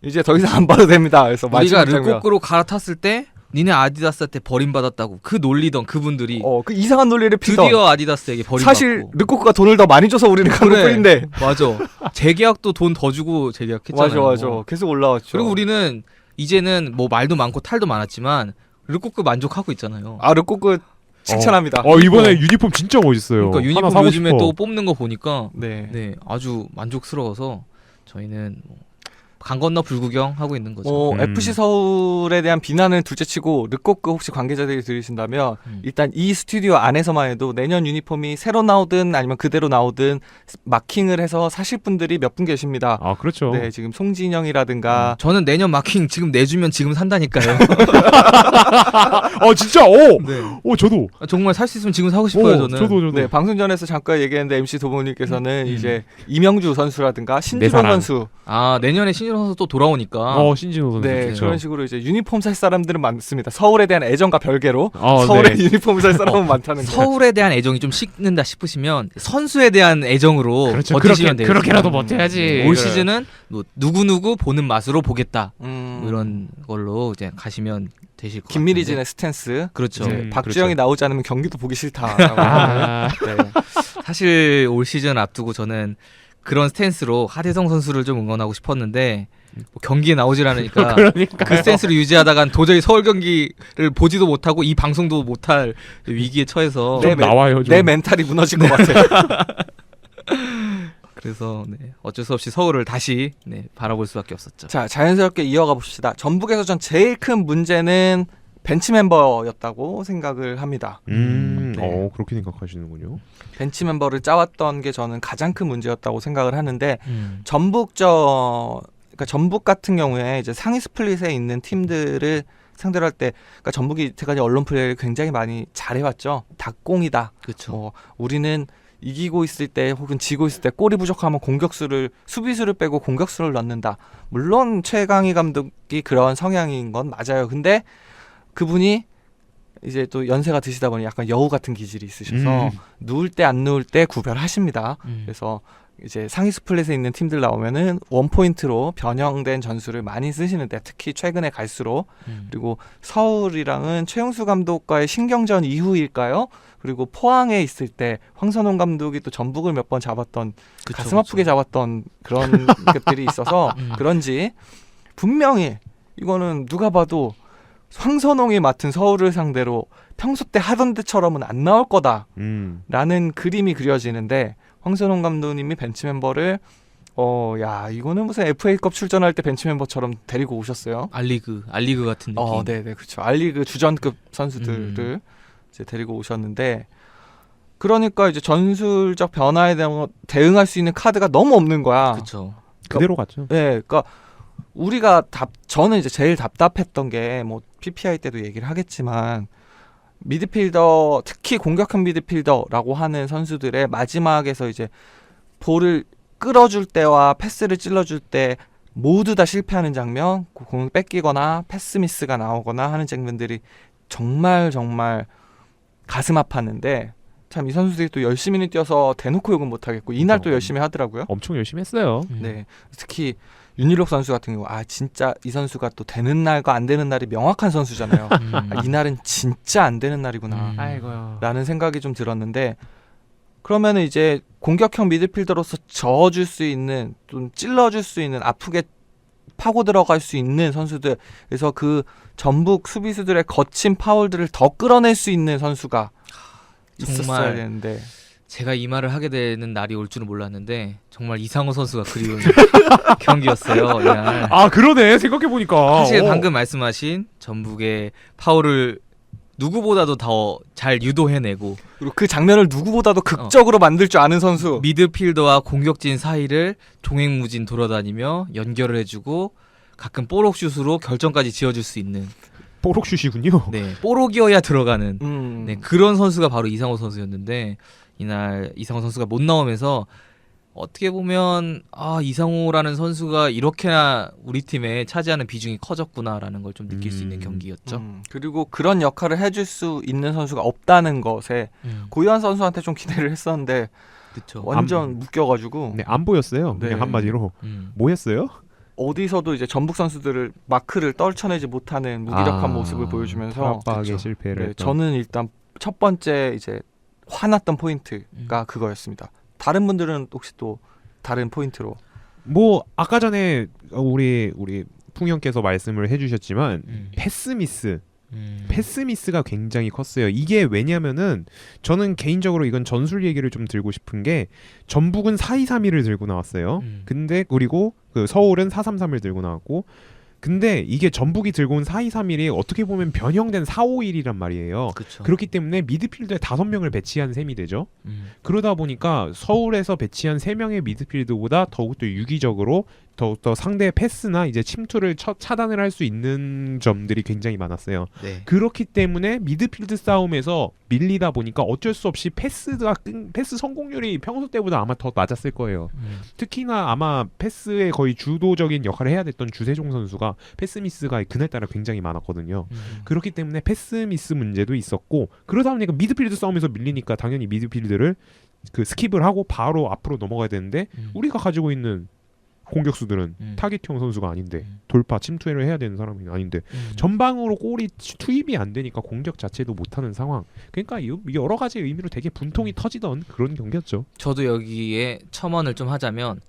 이제 더 이상 안 봐도 됩니다. 그래서 우리가 르꼬꾸로 갈아탔을 때 니네 아디다스한테 버림받았다고 그 놀리던 그분들이 그 이상한 논리를 피던 드디어 아디다스에게 버림받고. 사실 르꼬꾸가 돈을 더 많이 줘서 우리는 간 것뿐인데. 맞아. 재계약도 돈 더 주고 재계약했잖아요. 맞아. 계속 올라왔죠. 그리고 우리는 이제는 뭐 말도 많고 탈도 많았지만 르꼬꾸 만족하고 있잖아요. 르꼬꾸 칭찬합니다. 이번에 유니폼 진짜 멋있어요. 그러니까 유니폼 하나 사고 요즘에 싶어. 또 뽑는 거 보니까 네, 아주 만족스러워서 저희는 강 건너 불구경 하고 있는 거죠. FC 서울에 대한 비난을 둘째치고 르꼬크 혹시 관계자들이 들으신다면 일단 이 스튜디오 안에서만 해도 내년 유니폼이 새로 나오든 아니면 그대로 나오든 마킹을 해서 사실 분들이 몇 분 계십니다. 아 그렇죠. 네, 지금 송진영이라든가 저는 내년 마킹 지금 내주면 지금 산다니까요. 진짜 네. 저도 정말 살 수 있으면 지금 사고 싶어요. 저는. 저도. 네, 방송 전에서 잠깐 얘기했는데 MC 도봉님께서는 이제 이명주 선수라든가 신진호 선수 내년에 신진호 선수 또 돌아오니까. 신진호 선수. 네, 그렇죠. 그런 식으로 이제 유니폼 살 사람들은 많습니다. 서울에 대한 애정과 별개로 네. 서울에 유니폼 살 사람은 많다는 거예요. 서울에 대한 애정이 좀 식는다 싶으시면 선수에 대한 애정으로 그렇죠. 버티시면 돼요. 그렇게라도 버텨야지. 올 시즌은 뭐 누구 보는 맛으로 보겠다. 뭐 이런 걸로 이제 가시면 되실 것 같아요. 김미리진의 스탠스. 그렇죠. 박주영이 그렇죠. 나오지 않으면 경기도 보기 싫다. 네. 사실 올 시즌 앞두고 저는 그런 스탠스로 하대성 선수를 좀 응원하고 싶었는데 뭐 경기에 나오질 않으니까 그 스탠스를 유지하다간 도저히 서울 경기를 보지도 못하고 이 방송도 못할 위기에 처해서 나와요. 좀. 내 멘탈이 무너질 것 같아요. 그래서 어쩔 수 없이 서울을 다시 바라볼 수밖에 없었죠. 자, 자연스럽게 이어가 봅시다. 전북에서 전 제일 큰 문제는 벤치 멤버였다고 생각을 합니다. 그렇게 생각하시는군요. 벤치 멤버를 짜왔던 게 저는 가장 큰 문제였다고 생각을 하는데 그러니까 전북 같은 경우에 이제 상위 스플릿에 있는 팀들을 상대로 할 때, 그러니까 전북이 이때까지 언론 플레이를 굉장히 많이 잘해왔죠. 닭공이다. 그렇죠. 우리는 이기고 있을 때 혹은 지고 있을 때 골이 부족하면 수비수를 빼고 공격수를 넣는다. 물론 최강희 감독이 그런 성향인 건 맞아요. 근데 그분이 이제 또 연세가 드시다 보니 약간 여우 같은 기질이 있으셔서 누울 때 안 누울 때 구별하십니다. 그래서 이제 상위 스플릿에 있는 팀들 나오면은 원포인트로 변형된 전술을 많이 쓰시는데 특히 최근에 갈수록 그리고 서울이랑은 최용수 감독과의 신경전 이후일까요? 그리고 포항에 있을 때 황선홍 감독이 또 전북을 몇 번 잡았던 그쵸, 가슴 아프게 그쵸. 잡았던 그런 것들이 있어서 그런지 분명히 이거는 누가 봐도 황선홍이 맡은 서울을 상대로 평소 때 하던 데처럼은 안 나올 거다라는 그림이 그려지는데 황선홍 감독님이 벤치 멤버를 야 이거는 무슨 FA컵 출전할 때 벤치 멤버처럼 데리고 오셨어요. 알리그 같은 느낌. 네네 그렇죠. 알리그 주전급 선수들을 이제 데리고 오셨는데 그러니까 이제 전술적 변화에 대응할 수 있는 카드가 너무 없는 거야. 그렇죠. 그대로 갔죠. 네, 그러니까 저는 이제 제일 답답했던 게 뭐 PPI 때도 얘기를 하겠지만 미드필더 특히 공격형 미드필더라고 하는 선수들의 마지막에서 이제 볼을 끌어줄 때와 패스를 찔러줄 때 모두 다 실패하는 장면, 공을 뺏기거나 패스 미스가 나오거나 하는 장면들이 정말 가슴 아팠는데 참 이 선수들이 또 열심히 뛰어서 대놓고 욕은 못하겠고 이날 또 열심히 하더라고요. 엄청 열심히 했어요. 네, 특히 윤일록 선수 같은 경우 진짜 이 선수가 또 되는 날과 안 되는 날이 명확한 선수잖아요. 이날은 진짜 안 되는 날이구나 아이고요. 라는 생각이 좀 들었는데 그러면은 이제 공격형 미드필더로서 저어줄 수 있는 좀 찔러줄 수 있는 아프게 파고 들어갈 수 있는 선수들 그래서 그 전북 수비수들의 거친 파울들을 더 끌어낼 수 있는 선수가 있었어야 정말 되는데 제가 이 말을 하게 되는 날이 올 줄은 몰랐는데 정말 이상호 선수가 그리운 경기였어요. 이날. 그러네. 생각해보니까. 사실 방금 말씀하신 전북의 파울을 누구보다도 더 잘 유도해내고 그리고 그 장면을 누구보다도 극적으로 만들 줄 아는 선수 미드필더와 공격진 사이를 종횡무진 돌아다니며 연결을 해주고 가끔 뽀록슛으로 결정까지 지어줄 수 있는 뽀록슛이군요. 네, 뽀록이어야 들어가는 네, 그런 선수가 바로 이상호 선수였는데 이날 이상호 선수가 못 나오면서 어떻게 보면 이상호라는 선수가 이렇게나 우리 팀에 차지하는 비중이 커졌구나라는 걸 좀 느낄 수 있는 경기였죠. 그리고 그런 역할을 해줄 수 있는 선수가 없다는 것에 고유한 선수한테 좀 기대를 했었는데 그렇죠. 완전 묶여가지고 네, 안 보였어요. 네. 그냥 한마디로. 뭐 했어요? 어디서도 이제 전북 선수들을 마크를 떨쳐내지 못하는 무기력한 모습을 보여주면서 압박에 실패를. 네, 저는 일단 첫 번째 이제 화났던 포인트가 그거였습니다. 다른 분들은 혹시 또 다른 포인트로 뭐 아까 전에 우리 풍형께서 말씀을 해주셨지만 패스 미스가 굉장히 컸어요. 이게 왜냐면은 저는 개인적으로 이건 전술 얘기를 좀 들고 싶은 게 전북은 4-2-3-1을 들고 나왔어요. 근데 그리고 그 서울은 4-3-3을 들고 나왔고 근데 이게 전북이 들고 온 4-2-3-1이 어떻게 보면 변형된 4-5-1이란 말이에요. 그쵸. 그렇기 때문에 미드필더에 5명을 배치한 셈이 되죠. 그러다 보니까 서울에서 배치한 3명의 미드필더보다 더욱더 유기적으로 더욱더 상대의 패스나 이제 침투를 차단을 할 수 있는 점들이 굉장히 많았어요. 네. 그렇기 때문에 미드필드 싸움에서 밀리다 보니까 어쩔 수 없이 패스 성공률이 평소 때보다 아마 더 낮았을 거예요. 특히나 아마 패스에 거의 주도적인 역할을 해야 됐던 주세종 선수가 패스 미스가 그날따라 굉장히 많았거든요. 그렇기 때문에 패스 미스 문제도 있었고 그러다 보니까 미드필드 싸움에서 밀리니까 당연히 미드필드를 스킵을 하고 바로 앞으로 넘어가야 되는데 우리가 가지고 있는 공격수들은 타깃형 선수가 아닌데 돌파 침투를 해야 되는 사람이 아닌데 전방으로 골이 투입이 안 되니까 공격 자체도 못하는 상황. 그러니까 여러 가지 의미로 되게 분통이 터지던 그런 경기였죠. 저도 여기에 첨언을 좀 하자면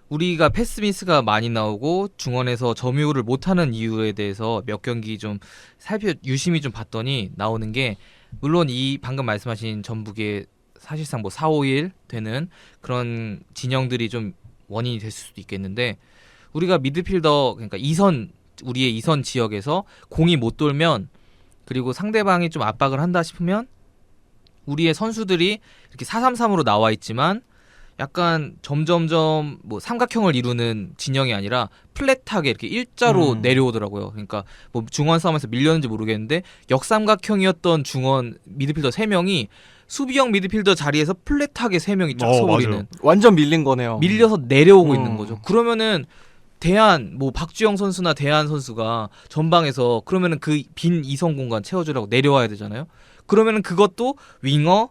우리가 패스 미스가 많이 나오고 중원에서 점유를 못하는 이유에 대해서 몇 경기 좀 유심히 좀 봤더니 나오는 게 물론 이 방금 말씀하신 전북의 사실상 뭐 4-5-1 되는 그런 진영들이 좀 원인이 될 수도 있겠는데 우리가 미드필더 그러니까 우리의 2선 지역에서 공이 못 돌면 그리고 상대방이 좀 압박을 한다 싶으면 우리의 선수들이 이렇게 4-3-3으로 나와 있지만 약간 점점점 뭐 삼각형을 이루는 진영이 아니라 플랫하게 이렇게 일자로 내려오더라고요. 그러니까 뭐 중원 싸움에서 밀렸는지 모르겠는데 역삼각형이었던 중원 미드필더 3명이 수비형 미드필더 자리에서 플랫하게 3명이 쫙 서버리는 완전 밀린 거네요. 밀려서 내려오고 있는 거죠. 그러면은 뭐 박주영 선수나 대한 선수가 전방에서 그러면은 그 빈 이성 공간 채워주라고 내려와야 되잖아요. 그러면은 그것도 윙어,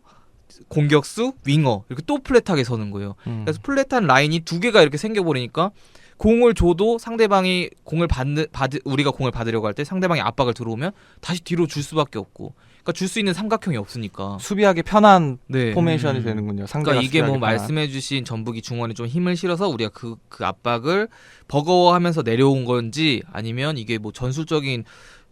공격수, 윙어 이렇게 또 플랫하게 서는 거예요. 그래서 플랫한 라인이 2개가 이렇게 생겨버리니까 공을 줘도 상대방이 우리가 공을 받으려고 할 때 상대방이 압박을 들어오면 다시 뒤로 줄 수밖에 없고 그러니까 줄 수 있는 삼각형이 없으니까. 수비하기 편한 네. 포메이션이 되는군요. 상대가 그러니까 이게 뭐 수비하기 편한. 말씀해주신 전북이 중원에 좀 힘을 실어서 우리가 그 압박을 버거워하면서 내려온 건지 아니면 이게 뭐 전술적인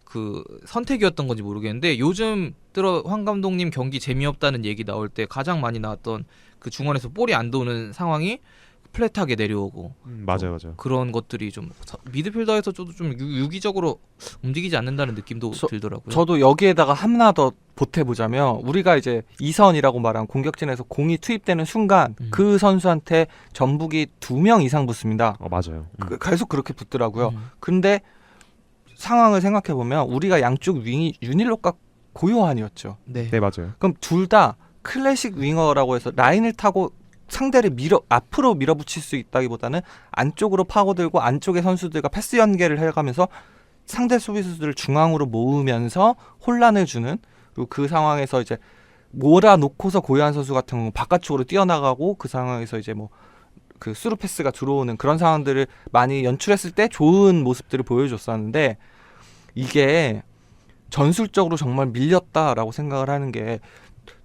그 선택이었던 건지 모르겠는데 요즘 들어 황 감독님 경기 재미없다는 얘기 나올 때 가장 많이 나왔던 그 중원에서 볼이 안 도는 상황이 플랫하게 내려오고 맞아요. 그런 것들이 좀 미드필더에서 좀 유기적으로 움직이지 않는다는 느낌도 들더라고요. 저도 여기에다가 하나 더 보태보자면 우리가 이제 2선이라고 말한 공격진에서 공이 투입되는 순간 그 선수한테 전북이 2명 이상 붙습니다. 맞아요. 계속 그렇게 붙더라고요. 근데 상황을 생각해보면 우리가 양쪽 윙이 윤일록과 고요한이었죠. 네. 네, 맞아요. 그럼 둘 다 클래식 윙어라고 해서 라인을 타고 상대를 앞으로 밀어붙일 수 있다기보다는 안쪽으로 파고들고 안쪽의 선수들과 패스 연계를 해가면서 상대 수비수들을 중앙으로 모으면서 혼란을 주는, 그리고 그 상황에서 이제 몰아놓고서 고요한 선수 같은 경우 바깥쪽으로 뛰어나가고 그 상황에서 이제 뭐 그 스루 패스가 들어오는 그런 상황들을 많이 연출했을 때 좋은 모습들을 보여줬었는데, 이게 전술적으로 정말 밀렸다라고 생각을 하는 게,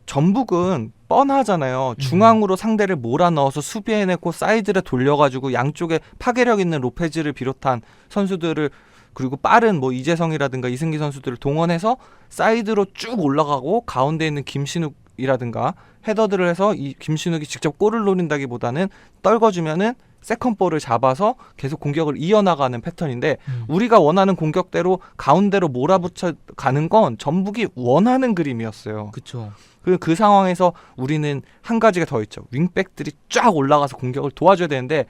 전북은 뻔하잖아요. 중앙으로 상대를 몰아넣어서 수비해내고 사이드를 돌려가지고 양쪽에 파괴력 있는 로페즈를 비롯한 선수들을, 그리고 빠른 뭐 이재성이라든가 이승기 선수들을 동원해서 사이드로 쭉 올라가고 가운데 있는 김신욱이라든가 헤더들을 해서 이 김신욱이 직접 골을 노린다기보다는 떨궈주면은 세컨볼을 잡아서 계속 공격을 이어나가는 패턴인데, 우리가 원하는 공격대로 가운데로 몰아붙여 가는 건 전북이 원하는 그림이었어요. 그렇죠. 그 상황에서 우리는 한 가지가 더 있죠. 윙백들이 쫙 올라가서 공격을 도와줘야 되는데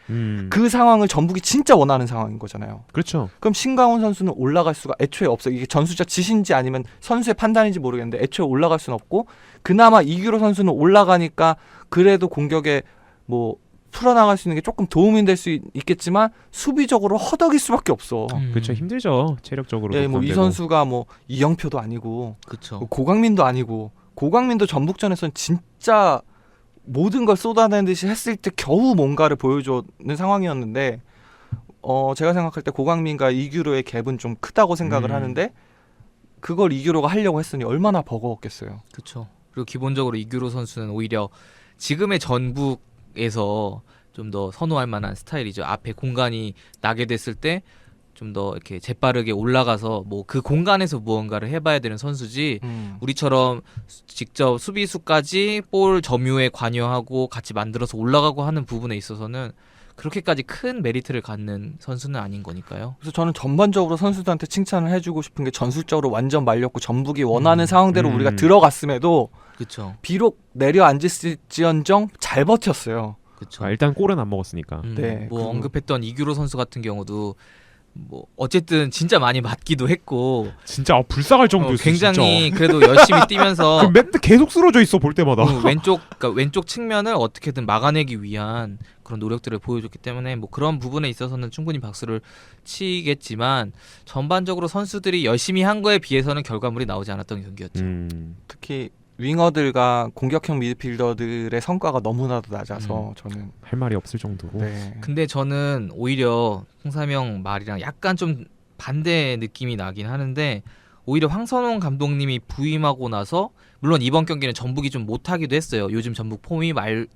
그 상황을 전북이 진짜 원하는 상황인 거잖아요. 그렇죠. 그럼 신강훈 선수는 올라갈 수가 애초에 없어요. 이게 전술적 지신지 아니면 선수의 판단인지 모르겠는데 애초에 올라갈 수는 없고, 그나마 이규로 선수는 올라가니까 그래도 공격에 뭐 풀어나갈 수 있는 게 조금 도움이 될 수 있겠지만 수비적으로 허덕일 수밖에 없어. 그렇죠. 힘들죠. 체력적으로. 예, 뭐 이 선수가 뭐 이영표도 아니고 그렇죠. 고강민도 아니고, 고강민도 전북전에서는 진짜 모든 걸 쏟아내듯이 했을 때 겨우 뭔가를 보여주는 상황이었는데, 제가 생각할 때 고강민과 이규로의 갭은 좀 크다고 생각을 하는데, 그걸 이규로가 하려고 했으니 얼마나 버거웠겠어요. 그렇죠. 그리고 기본적으로 이규로 선수는 오히려 지금의 전북에서 좀 더 선호할 만한 스타일이죠. 앞에 공간이 나게 됐을 때 좀 더 이렇게 재빠르게 올라가서 뭐 그 공간에서 무언가를 해봐야 되는 선수지, 우리처럼 직접 수비수까지 볼 점유에 관여하고 같이 만들어서 올라가고 하는 부분에 있어서는 그렇게까지 큰 메리트를 갖는 선수는 아닌 거니까요. 그래서 저는 전반적으로 선수들한테 칭찬을 해주고 싶은 게, 전술적으로 완전 말렸고 전북이 원하는 상황대로 우리가 들어갔음에도 그렇죠. 비록 내려앉을지언정 잘 버텼어요. 그렇죠. 일단 골은 안 먹었으니까. 네, 뭐 그리고 언급했던 이규로 선수 같은 경우도 뭐 어쨌든 진짜 많이 맞기도 했고, 진짜 불쌍할 정도였어. 굉장히 진짜. 그래도 열심히 뛰면서 그 맨날 계속 쓰러져 있어 볼 때마다. 그러니까 왼쪽 측면을 어떻게든 막아내기 위한 그런 노력들을 보여줬기 때문에 뭐 그런 부분에 있어서는 충분히 박수를 치겠지만, 전반적으로 선수들이 열심히 한 거에 비해서는 결과물이 나오지 않았던 경기였죠. 특히 윙어들과 공격형 미드필더들의 성과가 너무나도 낮아서 저는 할 말이 없을 정도고. 네. 근데 저는 오히려 홍삼영 말이랑 약간 좀 반대 느낌이 나긴 하는데, 오히려 황선홍 감독님이 부임하고 나서, 물론 이번 경기는 전북이 좀 못하기도 했어요. 요즘 전북 폼이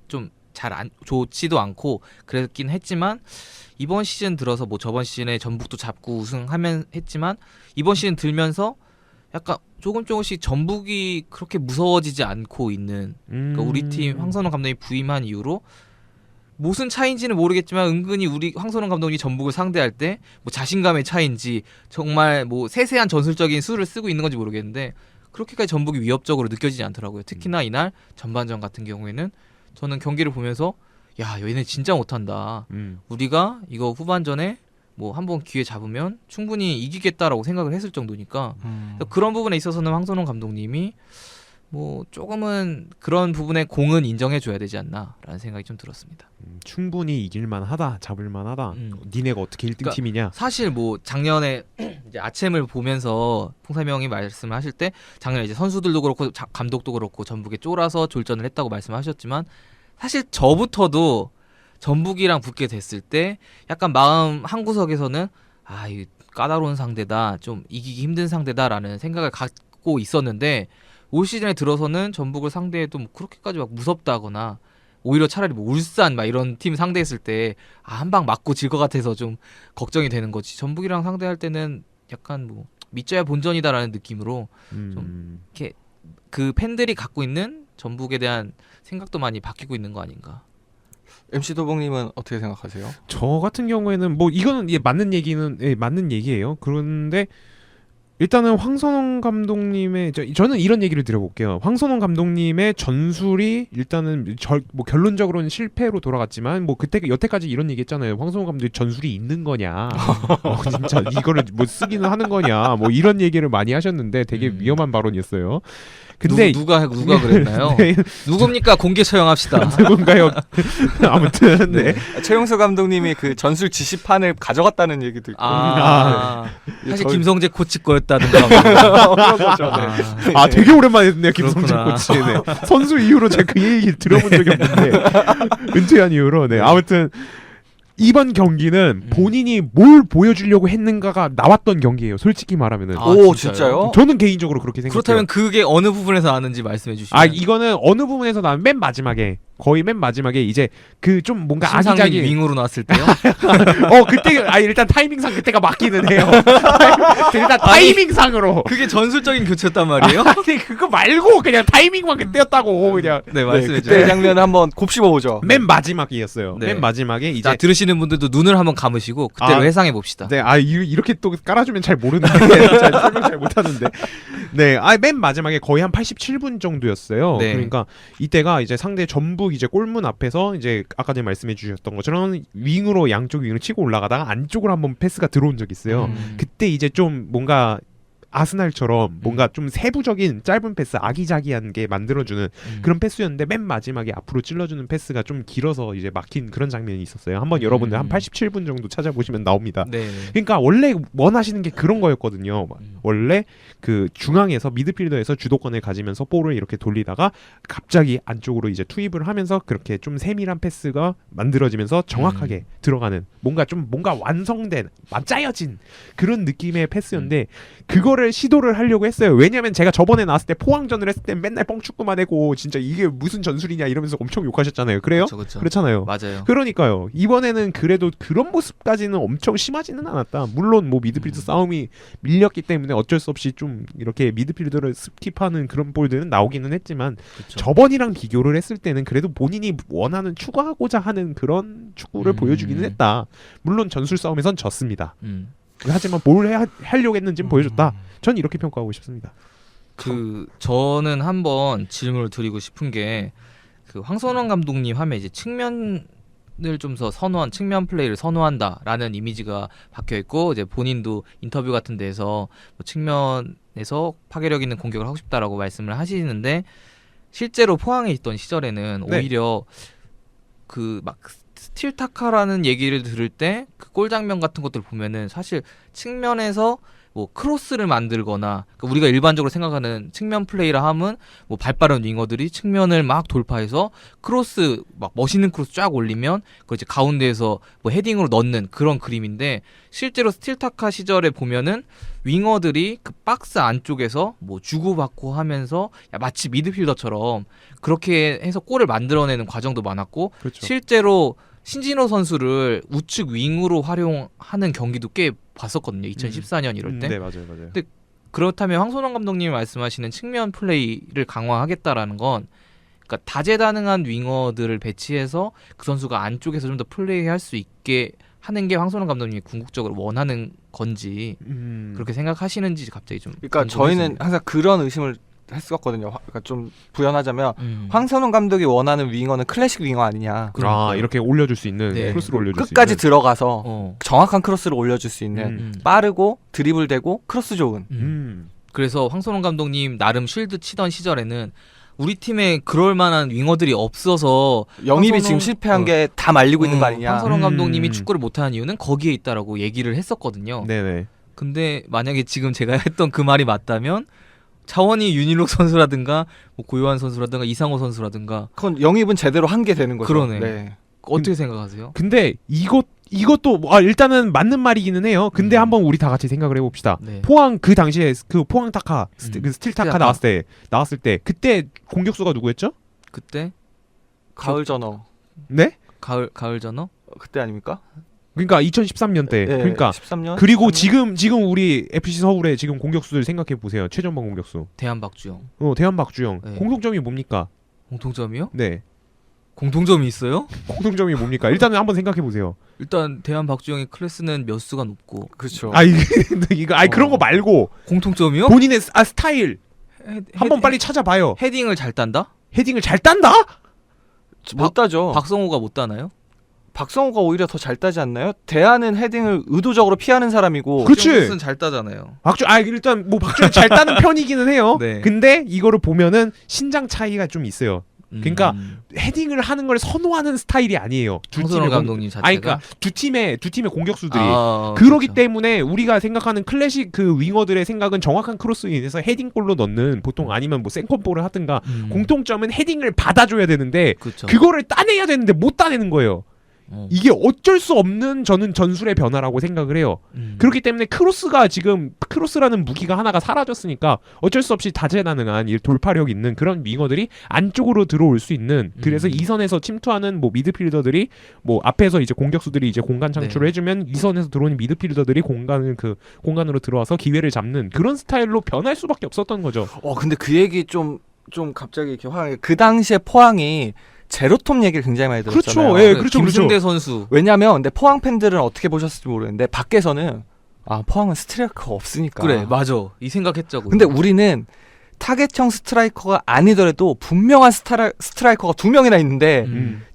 좀 잘 안 좋지도 않고 그랬긴 했지만, 이번 시즌 들어서 뭐 저번 시즌에 전북도 잡고 우승하면 했지만 이번 시즌 들면서 약간 조금씩 전북이 그렇게 무서워지지 않고 있는, 그러니까 우리 팀 황선홍 감독이 부임한 이후로 무슨 차이인지는 모르겠지만 은근히 우리 황선홍 감독이 전북을 상대할 때 뭐 자신감의 차이인지 정말 뭐 세세한 전술적인 수를 쓰고 있는 건지 모르겠는데 그렇게까지 전북이 위협적으로 느껴지지 않더라고요. 특히나 이날 전반전 같은 경우에는 저는 경기를 보면서 야, 얘네 진짜 못한다. 우리가 이거 후반전에 뭐 한번 기회 잡으면 충분히 이기겠다라고 생각을 했을 정도니까, 그런 부분에 있어서는 황선홍 감독님이 뭐 조금은 그런 부분에 공은 인정해줘야 되지 않나라는 생각이 좀 들었습니다. 충분히 이길만하다, 잡을만하다. 니네가 어떻게 1등 그러니까 팀이냐? 사실 뭐 작년에 이제 아챔을 보면서 홍삼영이 말씀을 하실 때, 작년에 이제 선수들도 그렇고 감독도 그렇고 전북에 쫄아서 졸전을 했다고 말씀하셨지만, 사실 저부터도 전북이랑 붙게 됐을 때 약간 마음 한구석에서는 이 까다로운 상대다, 좀 이기기 힘든 상대다라는 생각을 갖고 있었는데, 올 시즌에 들어서는 전북을 상대해도 뭐 그렇게까지 막 무섭다거나 오히려 차라리 뭐 울산 막 이런 팀 상대했을 때 한 방 맞고 질 것 같아서 좀 걱정이 되는 거지. 전북이랑 상대할 때는 약간 뭐 믿져야 본전이다라는 느낌으로 좀 이렇게 그 팬들이 갖고 있는 전북에 대한 생각도 많이 바뀌고 있는 거 아닌가. MC 도봉님은 어떻게 생각하세요? 저 같은 경우에는 뭐 이거는 맞는 얘기예요. 그런데 일단은 황선홍 감독님의 저는 이런 얘기를 드려볼게요. 황선홍 감독님의 전술이 일단은 뭐 결론적으로는 실패로 돌아갔지만 뭐 그때 여태까지 이런 얘기했잖아요. 황선홍 감독이 전술이 있는 거냐, 진짜 이거를 뭐 쓰기는 하는 거냐, 뭐 이런 얘기를 많이 하셨는데 되게 위험한 발언이었어요. 근데 누가 그랬나요? 네. 누굽니까? 공개 처형합시다. 누군가요? 아무튼 네. 최용수 감독님이 그 전술 지시판을 가져갔다는 얘기도 있고. 사실 김성재 코치 거였다든가. 그런 거죠. 네. 되게 오랜만에 듣네요, 김성재 코치. 네. 선수 이후로 제가 그 얘기 들어본 적이 없는데 은퇴한 이후로. 네. 아무튼 이번 경기는 본인이 뭘 보여주려고 했는가가 나왔던 경기예요. 솔직히 말하면은. 오, 진짜요? 저는 개인적으로 그렇게 생각해요. 그렇다면 그게 어느 부분에서 나는지 말씀해 주시면. 이거는 어느 부분에서 나면 맨 마지막에, 거의 맨 마지막에 이제 그 좀 뭔가 심상민 아기자기 윙으로 나왔을 때요? 그때 일단 타이밍상 그때가 맞기는 해요. 일단 타이밍상으로. 그게 전술적인 교체였단 말이에요? 아니 그거 말고 그냥 타이밍만 그때였다고 그냥. 네, 말씀해 주세요. 그때 장면을 한번 곱씹어 보죠. 맨 마지막이었어요. 네. 맨 마지막에 이제 자, 들으시는 분들도 눈을 한번 감으시고 그때로 회상해 봅시다. 네, 이렇게 또 깔아주면 잘 모르는데 설명 잘 못하는데. 네, 맨 마지막에 거의 한 87분 정도였어요. 네. 그러니까 이때가 이제 상대 전북 이제 골문 앞에서 이제 아까 전에 말씀해 주셨던 것처럼 윙으로 양쪽 윙으로 치고 올라가다가 안쪽으로 한번 패스가 들어온 적이 있어요. 그때 이제 좀 뭔가 아스날처럼 뭔가 좀 세부적인 짧은 패스, 아기자기한 게 만들어주는 그런 패스였는데 맨 마지막에 앞으로 찔러주는 패스가 좀 길어서 이제 막힌 그런 장면이 있었어요. 한번 여러분들 한 87분 정도 찾아보시면 나옵니다. 네. 그러니까 원래 원하시는 게 그런 거였거든요. 원래 그 중앙에서 미드필더에서 주도권을 가지면서 볼을 이렇게 돌리다가 갑자기 안쪽으로 이제 투입을 하면서 그렇게 좀 세밀한 패스가 만들어지면서 정확하게 들어가는 뭔가 완성된 짜여진 그런 느낌의 패스였는데 그거를 시도를 하려고 했어요. 왜냐면 제가 저번에 나왔을 때 포항전을 했을 때 맨날 뻥축구만 하고 진짜 이게 무슨 전술이냐 이러면서 엄청 욕하셨잖아요. 그래요? 그렇죠. 그렇잖아요. 맞아요. 그러니까요. 이번에는 그래도 그런 모습까지는 엄청 심하지는 않았다. 물론 뭐 미드필더 싸움이 밀렸기 때문에 어쩔 수 없이 좀 이렇게 미드필더를 스킵하는 그런 볼들은 나오기는 했지만 그렇죠. 저번이랑 비교를 했을 때는 그래도 본인이 원하는 추구하고자 하는 그런 축구를 보여주기는 했다. 물론 전술 싸움에선 졌습니다. 하지만 뭘 하려고 했는지는 보여줬다. 전 이렇게 평가하고 싶습니다. 저는 한번 질문을 드리고 싶은 게 그 황선홍 감독님 하면 이제 측면을 좀 더 선호한 측면 플레이를 선호한다라는 이미지가 박혀 있고 이제 본인도 인터뷰 같은 데서 뭐 측면에서 파괴력 있는 공격을 하고 싶다라고 말씀을 하시는데 실제로 포항에 있던 시절에는 네. 오히려 그 막 스틸타카라는 얘기를 들을 때 그 골 장면 같은 것들 보면은 사실 측면에서 뭐 크로스를 만들거나 그러니까 우리가 일반적으로 생각하는 측면 플레이라 함은 뭐 발빠른 윙어들이 측면을 막 돌파해서 크로스 막 멋있는 크로스 쫙 올리면 그걸 이제 가운데에서 뭐 헤딩으로 넣는 그런 그림인데 실제로 스틸타카 시절에 보면은 윙어들이 그 박스 안쪽에서 뭐 주고받고 하면서 마치 미드필더처럼 그렇게 해서 골을 만들어내는 과정도 많았고 그렇죠. 실제로 신진호 선수를 우측 윙으로 활용하는 경기도 꽤 봤었거든요. 2014년 이럴 때. 네, 맞아요. 근데 그렇다면 황선홍 감독님이 말씀하시는 측면 플레이를 강화하겠다라는 건 그러니까 다재다능한 윙어들을 배치해서 그 선수가 안쪽에서 좀 더 플레이할 수 있게 하는 게 황선홍 감독님이 궁극적으로 원하는 건지 그렇게 생각하시는지 갑자기 좀 그러니까 저희는 항상 그런 의심을 했었거든요. 그러니까 좀 부연하자면 황선홍 감독이 원하는 윙어는 클래식 윙어 아니냐. 이렇게 올려줄 수 있는 네. 크로스를 올려줄 수 끝까지 있는. 들어가서 정확한 크로스를 올려줄 수 있는 빠르고 드리블되고 크로스 좋은. 그래서 황선홍 감독님 나름 쉴드 치던 시절에는 우리 팀에 그럴 만한 윙어들이 없어서 영입이 지금 실패한 게 다 말리고 있는 거 아니냐. 황선홍 감독님이 축구를 못하는 이유는 거기에 있다라고 얘기를 했었거든요. 네네. 근데 만약에 지금 제가 했던 그 말이 맞다면 차원이 윤일록 선수라든가 뭐 고요한 선수라든가 이상호 선수라든가 그건 영입은 제대로 한 게 되는 거죠. 그러네. 네. 어떻게 생각하세요? 근데 이것도 일단은 맞는 말이기는 해요. 근데 한번 우리 다 같이 생각을 해봅시다. 네. 포항 그 당시에 그 포항 타카 그 스틸 타카 스틸 나왔을 때 그때 공격수가 누구였죠? 그때 가을 전어. 네? 가을 전어? 그때 아닙니까? 그러니까 2013년 때. 네, 그러니까 13년. 그리고 13년? 지금 우리 FC 서울의 지금 공격수들 생각해 보세요. 최전방 공격수. 대한 박주영. 대한 박주영. 네. 공통점이 뭡니까? 공통점이요? 네. 공통점이 있어요? 공통점이 뭡니까? 일단은 한번 생각해 보세요. 일단 대한 박주영의 클래스는 몇 수가 높고. 그렇죠. 이거 그런 거 말고 공통점이요? 본인의 스타일 한번 빨리 찾아봐요. 헤딩을 잘 딴다? 헤딩을 잘 딴다? 못 따죠. 박성호가 못 따나요? 박성호가 오히려 더 잘 따지 않나요? 대하는 헤딩을 의도적으로 피하는 사람이고. 그렇지. 박주영은 잘 따잖아요. 일단 뭐 박주영 잘 따는 편이기는 해요. 네. 근데 이거를 보면은 신장 차이가 좀 있어요. 그러니까 음. 헤딩을 하는 걸 선호하는 스타일이 아니에요. 황선홍 감독님 자체가. 그러니까 두 팀의 공격수들이 그러기 그렇죠. 때문에 우리가 생각하는 클래식 그 윙어들의 생각은 정확한 크로스 인해서 헤딩골로 넣는 보통 아니면 뭐 생컨볼을 하든가 공통점은 헤딩을 받아줘야 되는데 그렇죠. 그거를 따내야 되는데 못 따내는 거예요. 이게 어쩔 수 없는 저는 전술의 변화라고 생각을 해요. 그렇기 때문에 크로스라는 무기가 하나가 사라졌으니까 어쩔 수 없이 다재다능한 이 돌파력 있는 그런 윙어들이 안쪽으로 들어올 수 있는 그래서 이선에서 침투하는 뭐 미드필더들이 뭐 앞에서 이제 공격수들이 이제 공간 창출을 네. 해주면 이선에서 들어오는 미드필더들이 공간으로 들어와서 기회를 잡는 그런 스타일로 변할 수밖에 없었던 거죠. 근데 그 얘기 좀 갑자기 이렇게 그 당시에 포항이 제로톱 얘기를 굉장히 많이 들었잖아요. 그렇죠. 예, 그렇죠. 김승대 선수. 왜냐면 근데 포항 팬들은 어떻게 보셨을지 모르겠는데 밖에서는 포항은 스트라이커가 없으니까. 그래, 맞아. 이 생각했죠. 근데 우리는 타겟형 스트라이커가 아니더라도 분명한 스트라이커가 2명이나 있는데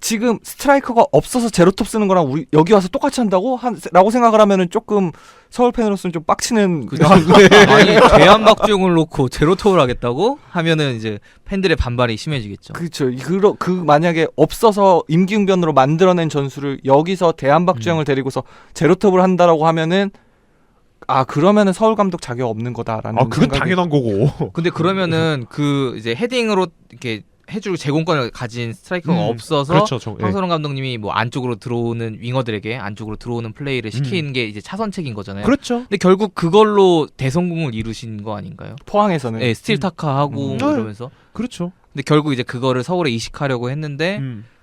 지금 스트라이커가 없어서 제로톱 쓰는 거랑 우리 여기 와서 똑같이 한다고 라고 생각을 하면은 조금 서울 팬으로서는 좀 빡치는. 아니 대한 박주영을 놓고 제로톱을 하겠다고 하면은 이제 팬들의 반발이 심해지겠죠. 그렇죠. 그 만약에 없어서 임기응변으로 만들어낸 전술을 여기서 대한 박주영을 데리고서 제로톱을 한다라고 하면은 그러면은 서울 감독 자격 없는 거다라는. 그건 당연한 거고. 근데 그러면은 그 이제 헤딩으로 이렇게 해줄 제공권을 가진 스트라이커가 없어서 그렇죠, 황선홍 감독님이 뭐 안쪽으로 들어오는 윙어들에게 안쪽으로 들어오는 플레이를 시키는 게 이제 차선책인 거잖아요. 그렇죠. 근데 결국 그걸로 대성공을 이루신 거 아닌가요? 포항에서는. 네, 스틸 타카하고 이러면서. 그렇죠. 근데 결국 이제 그거를 서울에 이식하려고 했는데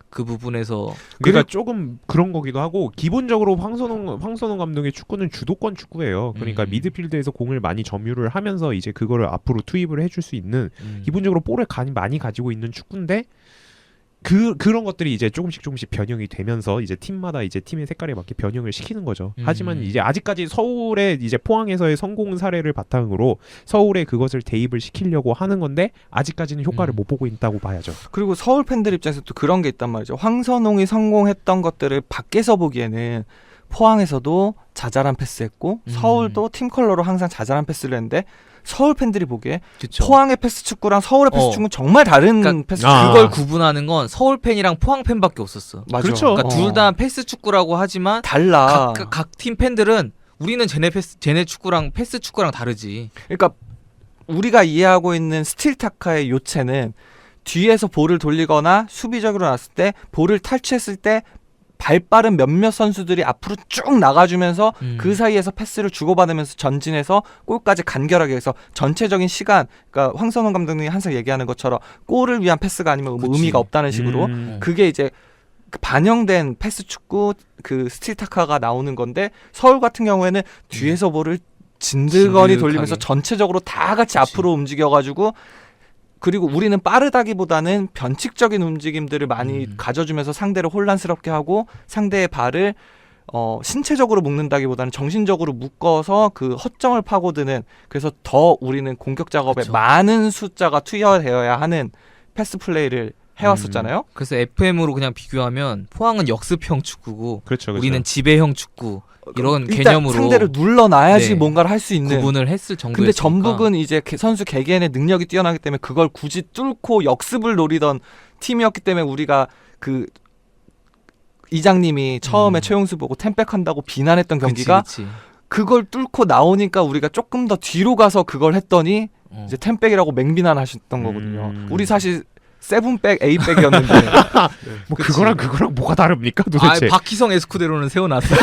그 부분에서 그러니까 조금 그런 거기도 하고 기본적으로 황선홍 감독의 축구는 주도권 축구예요. 그러니까 미드필드에서 공을 많이 점유를 하면서 이제 그거를 앞으로 투입을 해줄 수 있는 기본적으로 볼을 많이 가지고 있는 축구인데 그런 것들이 이제 조금씩 변형이 되면서 이제 팀마다 이제 팀의 색깔에 맞게 변형을 시키는 거죠. 하지만 이제 아직까지 서울의 이제 포항에서의 성공 사례를 바탕으로 서울에 그것을 대입을 시키려고 하는 건데 아직까지는 효과를 못 보고 있다고 봐야죠. 그리고 서울 팬들 입장에서 또 그런 게 있단 말이죠. 황선홍이 성공했던 것들을 밖에서 보기에는 포항에서도 자잘한 패스했고 서울도 팀 컬러로 항상 자잘한 패스를 했는데 서울 팬들이 보기에 그쵸. 포항의 패스 축구랑 서울의 패스 축구는 정말 다른 패스 축구. 그걸 구분하는 건 서울 팬이랑 포항 팬밖에 없었어. 맞아. 그렇죠. 그러니까 둘 다 패스 축구라고 하지만 달라. 각 팀 팬들은 우리는 쟤네 축구랑 패스 축구랑 다르지. 그러니까 우리가 이해하고 있는 스틸 타카의 요체는 뒤에서 볼을 돌리거나 수비적으로 나왔을 때 볼을 탈취했을 때 발빠른 몇몇 선수들이 앞으로 쭉 나가주면서 그 사이에서 패스를 주고받으면서 전진해서 골까지 간결하게 해서 전체적인 시간, 그러니까 황선홍 감독님이 항상 얘기하는 것처럼 골을 위한 패스가 아니면 뭐 의미가 없다는 식으로 그게 이제 반영된 패스 축구 그 스틸 타카가 나오는 건데 서울 같은 경우에는 뒤에서 볼을 진들거니 돌리면서 전체적으로 다 같이 앞으로 움직여가지고 그리고 우리는 빠르다기보다는 변칙적인 움직임들을 많이 가져주면서 상대를 혼란스럽게 하고 상대의 발을 신체적으로 묶는다기보다는 정신적으로 묶어서 그 허점을 파고드는 그래서 더 우리는 공격 작업에 그쵸. 많은 숫자가 투여되어야 하는 패스 플레이를 해왔었잖아요. 그래서 FM으로 그냥 비교하면 포항은 역습형 축구고 그렇죠. 우리는 지배형 축구 이런 일단 개념으로 상대를 눌러놔야지 네. 뭔가를 할 수 있는. 구분을 했을 정도였으니까. 근데 전북은 이제 선수 개개인의 능력이 뛰어나기 때문에 그걸 굳이 뚫고 역습을 노리던 팀이었기 때문에 우리가 그 이장님이 처음에 최용수 보고 템백한다고 비난했던 경기가 그치. 그걸 뚫고 나오니까 우리가 조금 더 뒤로 가서 그걸 했더니 이제 템백이라고 맹비난하셨던 거거든요. 우리 사실 세븐백, 에잇백이었는데 뭐 그거랑 뭐가 다릅니까 도대체? 박희성 에스쿠데로는 세워놨어요.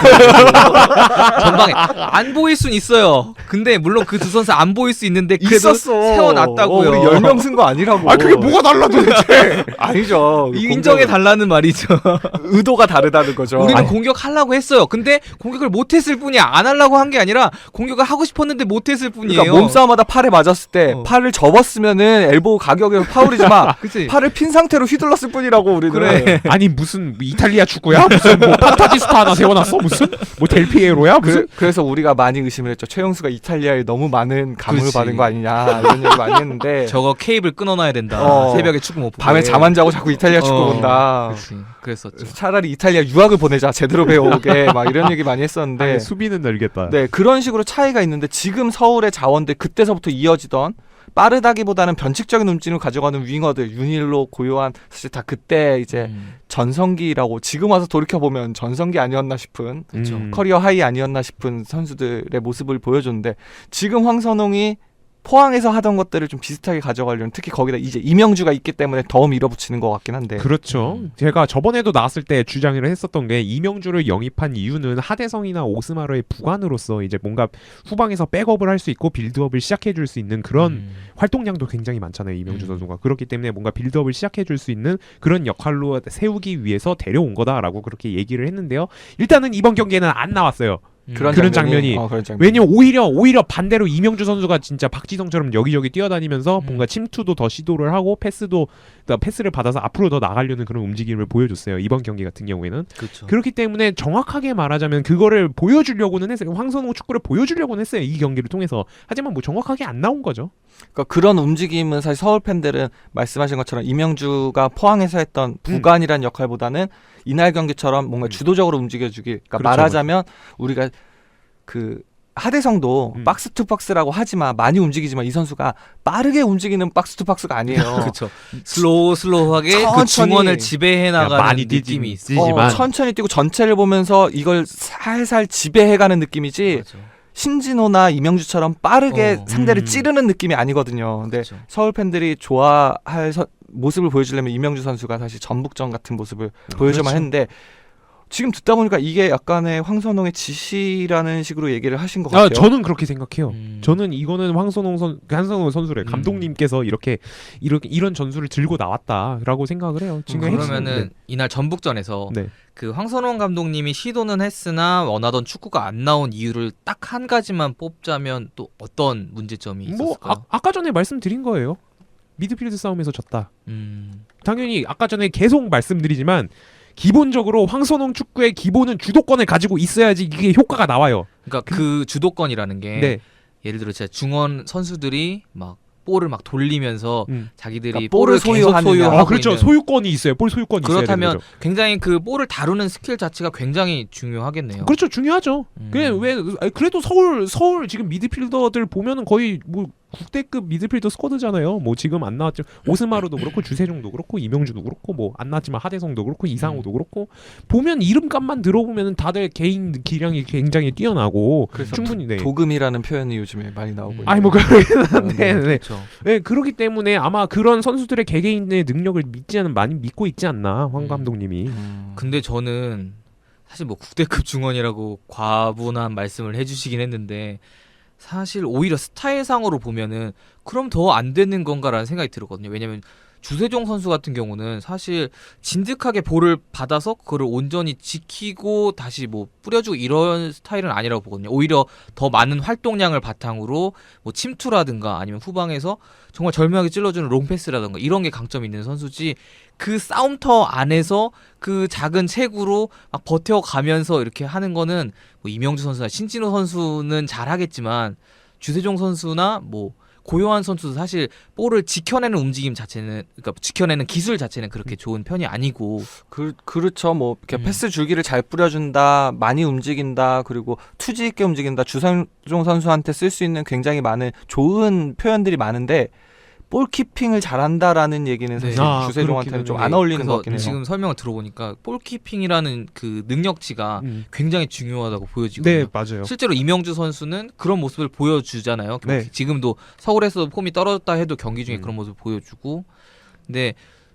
전방에 안 보일 순 있어요. 근데 물론 그 두 선수 안 보일 수 있는데 그래도 있었어. 세워놨다고요. 우리 10명 쓴 거 아니라고. 아 그게 뭐가 달라 도대체? 아니죠. 인정해 달라는 말이죠. 의도가 다르다는 거죠. 우리는 공격하려고 했어요. 근데 공격을 못했을 뿐이야. 안 하려고 한 게 아니라 공격을 하고 싶었는데 못했을 뿐이에요. 그러니까 몸싸움하다 팔에 맞았을 때 팔을 접었으면은 엘보우 가격에 파울이지만 그치? 팔을 핀 상태로 휘둘렀을 뿐이라고 우리는. 그래. 아니 무슨 이탈리아 축구야? 무슨 뭐 판타지스타 하나 세워놨어? 무슨 뭐 델피에로야? 무슨? 그래서 우리가 많이 의심을 했죠. 최용수가 이탈리아에 너무 많은 감흥을 그치. 받은 거 아니냐 이런 얘기 많이 했는데 저거 케이블 끊어놔야 된다. 새벽에 축구 못 보게. 밤에 잠 안 자고 자꾸 이탈리아 축구 본다. 그치. 그랬었죠. 차라리 이탈리아 유학을 보내자 제대로 배워오게 막 이런 얘기 많이 했었는데 아니, 수비는 늘겠다. 네 그런 식으로 차이가 있는데 지금 서울의 자원들 그때서부터 이어지던 빠르다기보다는 변칙적인 움직임을 가져가는 윙어들 윤일로 고요한 사실 다 그때 이제 전성기라고 지금 와서 돌이켜 보면 전성기 아니었나 싶은 커리어 하이 아니었나 싶은 선수들의 모습을 보여줬는데 지금 황선홍이 포항에서 하던 것들을 좀 비슷하게 가져가려는 특히 거기다 이제 이명주가 있기 때문에 더 밀어붙이는 것 같긴 한데 그렇죠. 제가 저번에도 나왔을 때 주장을 했었던 게 이명주를 영입한 이유는 하대성이나 오스마르의 부관으로서 이제 뭔가 후방에서 백업을 할 수 있고 빌드업을 시작해줄 수 있는 그런 활동량도 굉장히 많잖아요. 이명주 선수가. 그렇기 때문에 뭔가 빌드업을 시작해줄 수 있는 그런 역할로 세우기 위해서 데려온 거다라고 그렇게 얘기를 했는데요. 일단은 이번 경기에는 안 나왔어요. 그런 장면이. 왜냐면 오히려 반대로 이명주 선수가 진짜 박지성처럼 여기저기 뛰어다니면서 뭔가 침투도 더 시도를 하고 패스를 받아서 앞으로 더 나가려는 그런 움직임을 보여줬어요. 이번 경기 같은 경우에는. 그쵸. 그렇기 때문에 정확하게 말하자면 그거를 보여주려고는 했어요. 황선홍 축구를 보여주려고는 했어요. 이 경기를 통해서. 하지만 뭐 정확하게 안 나온 거죠. 그러니까 그런 움직임은 사실 서울 팬들은 말씀하신 것처럼 이명주가 포항에서 했던 부관이란 역할보다는 이날 경기처럼 뭔가 주도적으로 움직여주기. 그러니까 그렇죠, 말하자면 우리가 그 하대성도 박스 투 박스라고 하지만 많이 움직이지만 이 선수가 빠르게 움직이는 박스 투 박스가 아니에요. 그렇죠. 슬로우하게 그 중원을 지배해 나가는 많이 느낌이 있어. 천천히 뛰고 전체를 보면서 이걸 살살 지배해가는 느낌이지. 맞아. 신진호나 이명주처럼 빠르게 상대를 찌르는 느낌이 아니거든요. 근데 그렇죠. 서울 팬들이 좋아할 모습을 보여주려면 이명주 선수가 사실 전북전 같은 모습을 보여줘만 그렇죠. 했는데 지금 듣다 보니까 이게 약간의 황선홍의 지시라는 식으로 얘기를 하신 것 같아요. 저는 그렇게 생각해요. 저는 이거는 황선홍 선수래 감독님께서 이런 전술을 들고 나왔다라고 생각을 해요. 지금 그러면은 이날 전북전에서 그 황선홍 감독님이 시도는 했으나 원하던 축구가 안 나온 이유를 딱 한 가지만 뽑자면 또 어떤 문제점이 있었을까요? 아까 전에 말씀드린 거예요. 미드필드 싸움에서 졌다. 당연히 아까 전에 계속 말씀드리지만 기본적으로 황선홍 축구의 기본은 주도권을 가지고 있어야지 이게 효과가 나와요. 그러니까 그 주도권이라는 게 예를 들어 진짜 중원 선수들이 막 볼을 막 돌리면서 자기들이 그러니까 볼을 계속 소유하고 그렇죠. 있는. 소유권이 있어요. 볼 소유권이 있어야 되는 그렇다면 거죠. 굉장히 그 볼을 다루는 스킬 자체가 굉장히 중요하겠네요. 그렇죠. 중요하죠. 그래도 서울 지금 미드필더들 보면은 거의 뭐 국대급 미드필더 스쿼드잖아요. 뭐 지금 안 나왔죠. 오스마르도 그렇고 주세종도 그렇고 이명주도 그렇고 뭐 안 나왔지만 하대성도 그렇고 이상호도 그렇고 보면 이름값만 들어보면은 다들 개인 기량이 굉장히 뛰어나고 충분히 도금이라는 표현이 요즘에 많이 나오고 있는. 아니 뭐 그러긴 한데 그렇죠. 그렇기 때문에 아마 그런 선수들의 개개인의 능력을 많이 믿고 있지 않나 황 감독님이. 근데 저는 사실 뭐 국대급 중원이라고 과분한 말씀을 해주시긴 했는데 사실 오히려 스타일상으로 보면은 그럼 더 안 되는 건가라는 생각이 들었거든요. 왜냐면 주세종 선수 같은 경우는 사실 진득하게 볼을 받아서 그거를 온전히 지키고 다시 뭐 뿌려주고 이런 스타일은 아니라고 보거든요. 오히려 더 많은 활동량을 바탕으로 뭐 침투라든가 아니면 후방에서 정말 절묘하게 찔러주는 롱패스라든가 이런 게 강점이 있는 선수지 그 싸움터 안에서 그 작은 체구로 막 버텨가면서 이렇게 하는 거는 뭐 이명주 선수나 신진호 선수는 잘하겠지만 주세종 선수나 뭐 고요한 선수도 사실 볼을 지켜내는 움직임 자체는 그러니까 지켜내는 기술 자체는 그렇게 좋은 편이 아니고 그렇죠. 뭐 이렇게 패스 줄기를 잘 뿌려준다, 많이 움직인다, 그리고 투지 있게 움직인다. 주세종 선수한테 쓸 수 있는 굉장히 많은 좋은 표현들이 많은데 볼키핑을 잘한다라는 얘기는 사실 주세종한테는 좀 안 어울리는 것 같긴 해요. 지금 설명을 들어보니까 볼키핑이라는 그 능력치가 굉장히 중요하다고 보여지거든요. 네, 맞아요. 실제로 이명주 선수는 그런 모습을 보여주잖아요. 지금도 서울에서 폼이 떨어졌다 해도 경기 중에 그런 모습을 보여주고 근데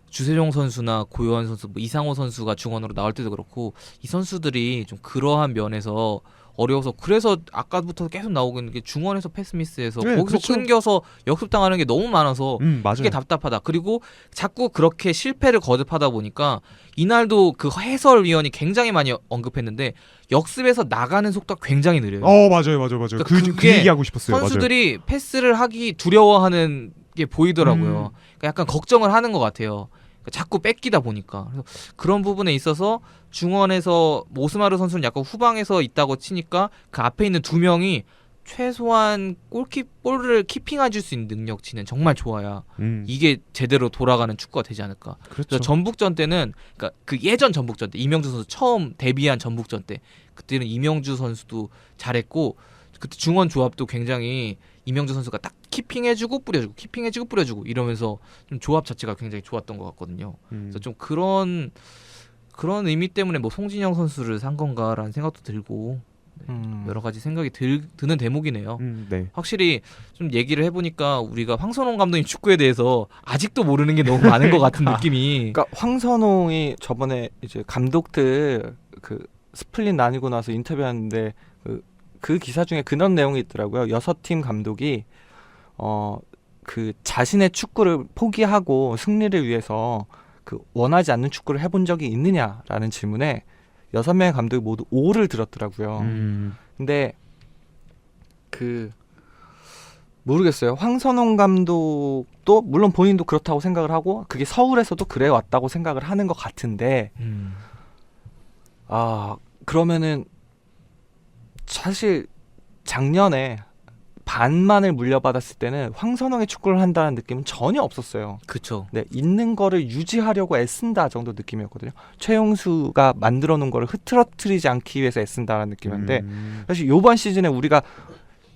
주세종 선수나 고요한 선수, 뭐 이상호 선수가 중원으로 나올 때도 그렇고 이 선수들이 좀 그러한 면에서 어려워서 그래서 아까부터 계속 나오고 있는 게 중원에서 패스미스해서 네, 거기서 그렇죠. 끊겨서 역습당하는 게 너무 많아서 맞아요. 그게 답답하다. 그리고 자꾸 그렇게 실패를 거듭하다 보니까 이날도 그 해설위원이 굉장히 많이 언급했는데 역습에서 나가는 속도가 굉장히 느려요. 맞아요. 그러니까 그 그게 얘기하고 싶었어요. 선수들이 패스를 하기 두려워하는 게 보이더라고요. 그러니까 약간 걱정을 하는 것 같아요. 그러니까 자꾸 뺏기다 보니까 그래서 그런 부분에 있어서 중원에서 오스마르 선수는 약간 후방에서 있다고 치니까 그 앞에 있는 두 명이 최소한 볼을 키핑해줄 수 있는 능력치는 정말 좋아야 이게 제대로 돌아가는 축구가 되지 않을까. 그렇죠. 그래서 전북전 때는 그러니까 그 예전 전북전 때 이명주 선수 처음 데뷔한 전북전 때 그때는 이명주 선수도 잘했고 그때 중원 조합도 굉장히 이명주 선수가 딱 키핑해주고 뿌려주고 이러면서 좀 조합 자체가 굉장히 좋았던 것 같거든요. 그래서 좀 그런 의미 때문에 뭐 송진영 선수를 산 건가라는 생각도 들고 여러 가지 생각이 드는 대목이네요. 네. 확실히 좀 얘기를 해보니까 우리가 황선홍 감독님 축구에 대해서 아직도 모르는 게 너무 많은 것 같은 느낌이. 그러니까 황선홍이 저번에 이제 감독들 그 스플릿 나뉘고 나서 인터뷰하는데 그 기사 중에 그런 내용이 있더라고요. 6팀 감독이 그 자신의 축구를 포기하고 승리를 위해서 그 원하지 않는 축구를 해본 적이 있느냐라는 질문에 6명의 감독이 모두 O를 들었더라고요. 근데 그 모르겠어요. 황선홍 감독도 물론 본인도 그렇다고 생각을 하고 그게 서울에서도 그래 왔다고 생각을 하는 것 같은데 그러면은 사실 작년에 반만을 물려받았을 때는 황선홍의 축구를 한다는 느낌은 전혀 없었어요. 그렇죠. 네, 있는 거를 유지하려고 애쓴다 정도 느낌이었거든요. 최용수가 만들어 놓은 거를 흐트러뜨리지 않기 위해서 애쓴다라는 느낌인데 사실 이번 시즌에 우리가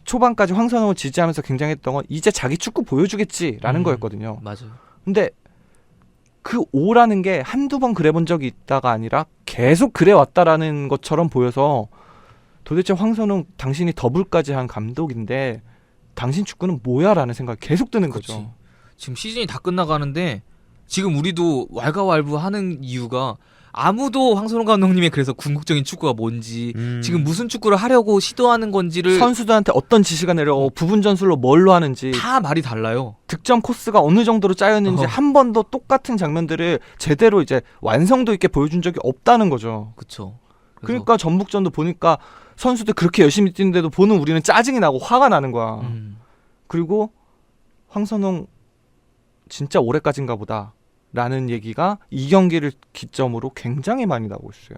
초반까지 황선홍을 지지하면서 굉장했던 건 이제 자기 축구 보여주겠지라는 거였거든요. 맞아요. 근데 그 O라는 게 한두 번 그래본 적이 있다가 아니라 계속 그래왔다라는 것처럼 보여서 도대체 황선홍 당신이 더블까지 한 감독인데 당신 축구는 뭐야? 라는 생각이 계속 드는 거죠. 지금 시즌이 다 끝나가는데 지금 우리도 왈가왈부하는 이유가 아무도 황선홍 감독님의 그래서 궁극적인 축구가 뭔지 지금 무슨 축구를 하려고 시도하는 건지를 선수들한테 어떤 지시가 내려오고 부분 전술로 뭘로 하는지 다 말이 달라요. 득점 코스가 어느 정도로 짜였는지 한 번도 똑같은 장면들을 제대로 이제 완성도 있게 보여준 적이 없다는 거죠. 그렇죠. 그러니까 전북전도 보니까 선수들 그렇게 열심히 뛰는데도 보는 우리는 짜증이 나고 화가 나는 거야. 그리고 황선홍 진짜 올해까지인가 보다 라는 얘기가 이 경기를 기점으로 굉장히 많이 나오고 있어요.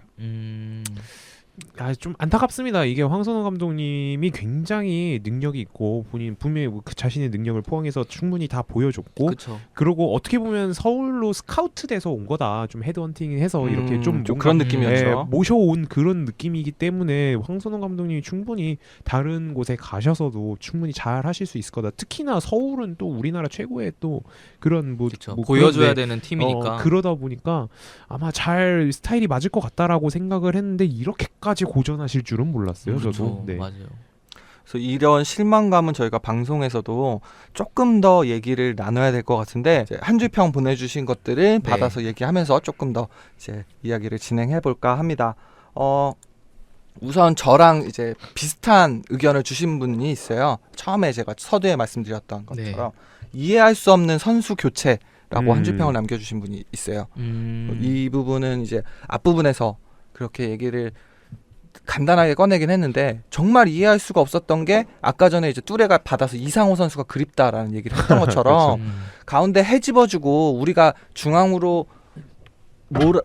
좀 안타깝습니다. 이게 황선홍 감독님이 굉장히 능력이 있고 본인 분명히 그 자신의 능력을 포항해서 충분히 다 보여줬고 그쵸. 그리고 어떻게 보면 서울로 스카우트돼서 온 거다. 좀 헤드헌팅해서 이렇게 좀 그런 느낌이었죠. 모셔온 그런 느낌이기 때문에 황선홍 감독님이 충분히 다른 곳에 가셔서도 충분히 잘 하실 수 있을 거다. 특히나 서울은 또 우리나라 최고의 또 그런 뭐 보여줘야 되는 팀이니까 그러다 보니까 아마 잘 스타일이 맞을 것 같다라고 생각을 했는데 이렇게까지 고전하실 줄은 몰랐어요. 그렇죠. 저도. 네. 맞아요. 그래서 이런 실망감은 저희가 방송에서도 조금 더 얘기를 나눠야 될 것 같은데 이제 한 줄 평 보내주신 것들을 받아서 얘기하면서 조금 더 이제 이야기를 진행해 볼까 합니다. 우선 저랑 이제 비슷한 의견을 주신 분이 있어요. 처음에 제가 서두에 말씀드렸던 것처럼 이해할 수 없는 선수 교체라고 한 줄 평을 남겨주신 분이 있어요. 이 부분은 이제 앞부분에서 그렇게 얘기를 간단하게 꺼내긴 했는데 정말 이해할 수가 없었던 게 아까 전에 이제 뚜레가 받아서 이상호 선수가 그립다라는 얘기를 했던 것처럼 가운데 헤집어주고 우리가 중앙으로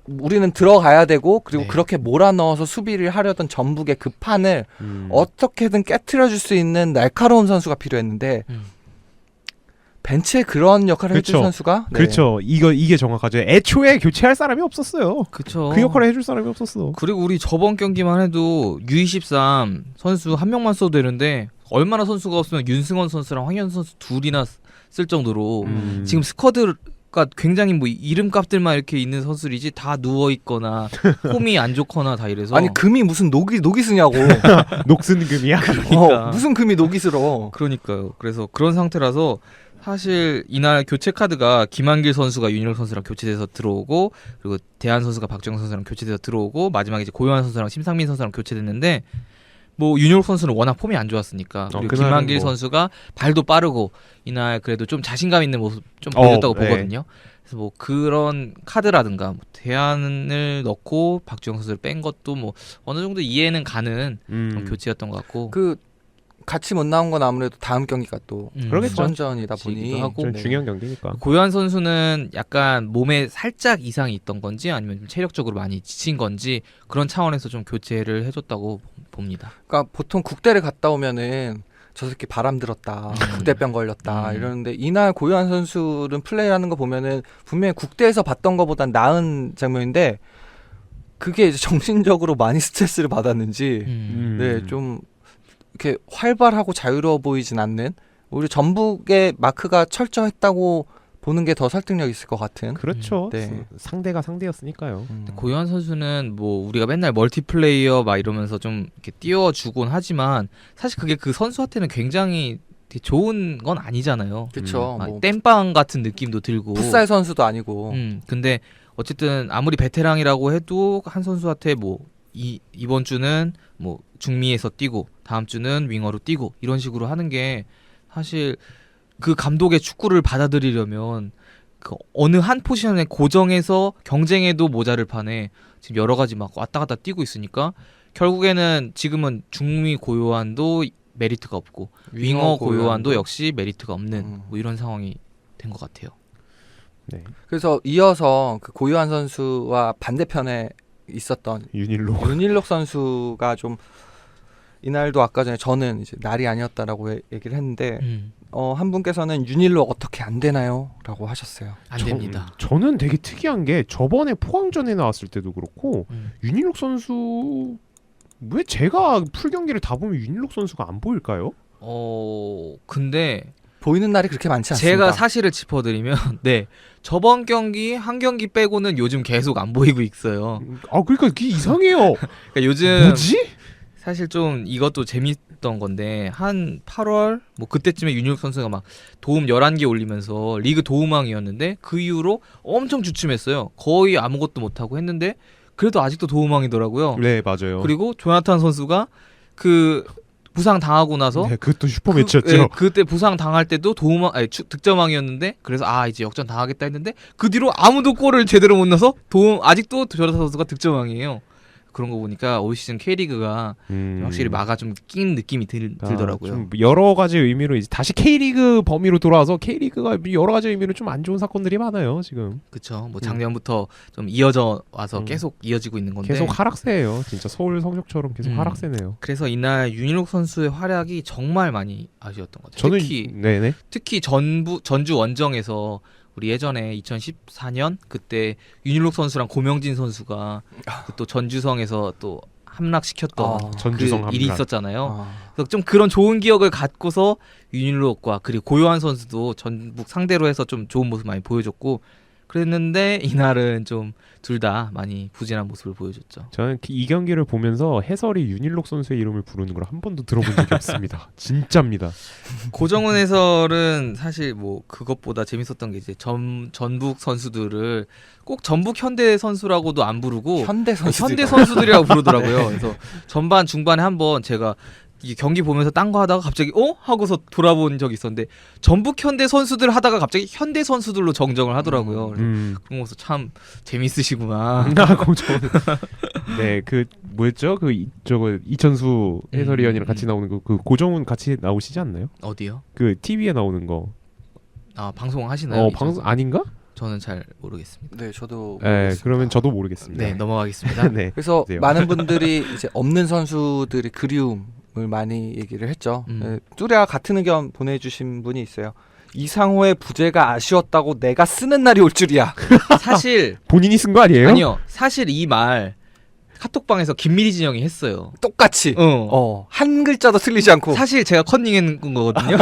우리는 들어가야 되고 그리고 그렇게 몰아넣어서 수비를 하려던 전북의 그 판을 어떻게든 깨트려줄 수 있는 날카로운 선수가 필요했는데 벤치에 그런 역할을 해줄 선수가 그렇죠. 이게 정확하죠. 애초에 교체할 사람이 없었어요. 그렇죠. 그 역할을 해줄 사람이 없었어. 그리고 우리 저번 경기만 해도 U23 선수 한 명만 써도 되는데 얼마나 선수가 없으면 윤승원 선수랑 황현 선수 둘이나 쓸 정도로 지금 스쿼드가 굉장히 뭐 이름값들만 이렇게 있는 선수들이지 다 누워 있거나 폼이 안 좋거나 다 이래서 아니 금이 무슨 녹이 쓰냐고. 녹슨 금이야. 그러니까. 무슨 금이 녹이 쓸어. 그러니까요. 그래서 그런 상태라서 사실 이날 교체 카드가 김한길 선수가 윤일록 선수랑 교체돼서 들어오고 그리고 대한 선수가 박주영 선수랑 교체돼서 들어오고 마지막에 이제 고요한 선수랑 심상민 선수랑 교체됐는데 뭐 윤일록 선수는 워낙 폼이 안 좋았으니까 그리고 김한길 선수가 발도 빠르고 이날 그래도 좀 자신감 있는 모습 좀 보였다고 보거든요. 그래서 뭐 그런 카드라든가 뭐 대안을 넣고 박주영 선수를 뺀 것도 뭐 어느 정도 이해는 가는 그런 교체였던 것 같고 그 같이 못 나온 건 아무래도 다음 경기가 또 그러겠죠. 수원전이다 보니 하고 좀 중요한 경기니까. 고요한 선수는 약간 몸에 살짝 이상이 있던 건지 아니면 좀 체력적으로 많이 지친 건지 그런 차원에서 좀 교체를 해줬다고 봅니다. 그러니까 보통 국대를 갔다 오면은 저 새끼 바람 들었다, 국대병 걸렸다 이러는데 이날 고요한 선수는 플레이하는 거 보면은 분명히 국대에서 봤던 것보단 나은 장면인데 그게 이제 정신적으로 많이 스트레스를 받았는지 네, 좀 이렇게 활발하고 자유로워 보이진 않는 오히려 전북의 마크가 철저했다고 보는 게 더 설득력 있을 것 같은. 그렇죠. 네. 상대가 상대였으니까. 고요한 선수는 뭐 우리가 맨날 멀티플레이어 막 이러면서 좀 이렇게 띄워주곤 하지만 사실 그게 그 선수한테는 굉장히 되게 좋은 건 아니잖아요. 그렇죠. 막 뭐 땜빵 같은 느낌도 들고. 풋살 선수도 아니고. 근데 어쨌든 아무리 베테랑이라고 해도 한 선수한테 뭐 이번 주는 뭐 중미에서 뛰고 다음 주는 윙어로 뛰고 이런 식으로 하는 게 사실 그 감독의 축구를 받아들이려면 그 어느 한 포지션에 고정해서 경쟁에도 모자를 판에 지금 여러 가지 막 왔다 갔다 뛰고 있으니까 결국에는 지금은 중미 고요한도 메리트가 없고 윙어 고요한도 역시 메리트가 없는 뭐 이런 상황이 된 것 같아요. 네. 그래서 이어서 그 고요한 선수와 반대편에 있었던 윤일록 선수가 좀 이날도 아까 전에 저는 이제 날이 아니었다라고 얘기를 했는데 한 분께서는 윤일록 어떻게 안 되나요? 라고 하셨어요. 안 됩니다. 저는 되게 특이한 게 저번에 포항전에 나왔을 때도 그렇고 윤일록 선수 왜 제가 풀 경기를 다 보면 윤일록 선수가 안 보일까요? 근데 보이는 날이 그렇게 많지 않습니다. 제가 사실을 짚어드리면 네 저번 경기 한 경기 빼고는 요즘 계속 안 보이고 있어요. 그러니까 그게 이상해요. 그러니까 요즘 뭐지? 사실 좀 이것도 재밌던 건데 한 8월 뭐 그때쯤에 윤일록 선수가 막 도움 11개 올리면서 리그 도움왕이었는데 그 이후로 엄청 주춤했어요. 거의 아무것도 못하고 했는데 그래도 아직도 도움왕이더라고요. 네, 맞아요. 그리고 조나탄 선수가 그 부상 당하고 나서 그것도 슈퍼 매치였죠. 그때 부상 당할 때도 득점왕이었는데 그래서 이제 역전 당하겠다 했는데 그 뒤로 아무도 골을 제대로 못 넣어서 아직도 조나탄 선수가 득점왕이에요. 그런 거 보니까 올 시즌 K리그가 확실히 마가 좀 낀 느낌이 들더라고요. 좀 여러 가지 의미로 이제 다시 K리그 범위로 돌아와서 K리그가 여러 가지 의미로 좀 안 좋은 사건들이 많아요 지금. 그렇죠. 뭐 작년부터 좀 이어져 와서 계속 이어지고 있는 건데 계속 하락세예요. 진짜 서울 성적처럼 계속 하락세네요. 그래서 이날 윤일록 선수의 활약이 정말 많이 아쉬웠던 것 같아요. 특히 전주 원정에서 우리 예전에 2014년 그때 윤일록 선수랑 고명진 선수가 또 전주성에서 또 함락시켰던 전주성 그 일이 있었잖아요. 그래서 좀 그런 좋은 기억을 갖고서 윤일록과 그리고 고요한 선수도 전북 상대로 해서 좀 좋은 모습 많이 보여줬고 그랬는데 이날은 좀 둘 다 많이 부진한 모습을 보여줬죠. 저는 이 경기를 보면서 해설이 윤일록 선수의 이름을 부르는 걸 한 번도 들어본 적이 없습니다. 진짜입니다. 고정훈 해설은 사실 뭐 그것보다 재밌었던 게 이제 전북 선수들을 꼭 전북 현대 선수라고도 안 부르고 현대 선수들이라고 부르더라고요. 그래서 전반 중반에 한번 제가 이 경기 보면서 딴 거 하다가 갑자기 하고서 돌아본 적이 있었는데 전북 현대 선수들 하다가 갑자기 현대 선수들로 정정을 하더라고요. 그래서 그런 거서 참 재밌으시구나. 네, 그 뭐였죠? 저거 이천수 해설위원이랑 같이 나오는 그 고정훈 같이 나오시지 않나요? 어디요? 그 TV에 나오는 거. 방송 하시나요? 방송 아닌가? 저는 잘 모르겠습니다. 네, 저도. 네, 그러면 저도 모르겠습니다. 네, 넘어가겠습니다. 네. 그래서 많은 분들이 이제 없는 선수들의 그리움을 많이 얘기를 했죠. 뚜레아 같은 의견 보내주신 분이 있어요. 이상호의 부재가 아쉬웠다고 내가 쓰는 날이 올 줄이야. 사실 본인이 쓴 거 아니에요? 아니요. 사실 이 말 카톡방에서 김미리 진영이 했어요. 똑같이. 한 글자도 틀리지 않고. 사실 제가 커닝한 거거든요.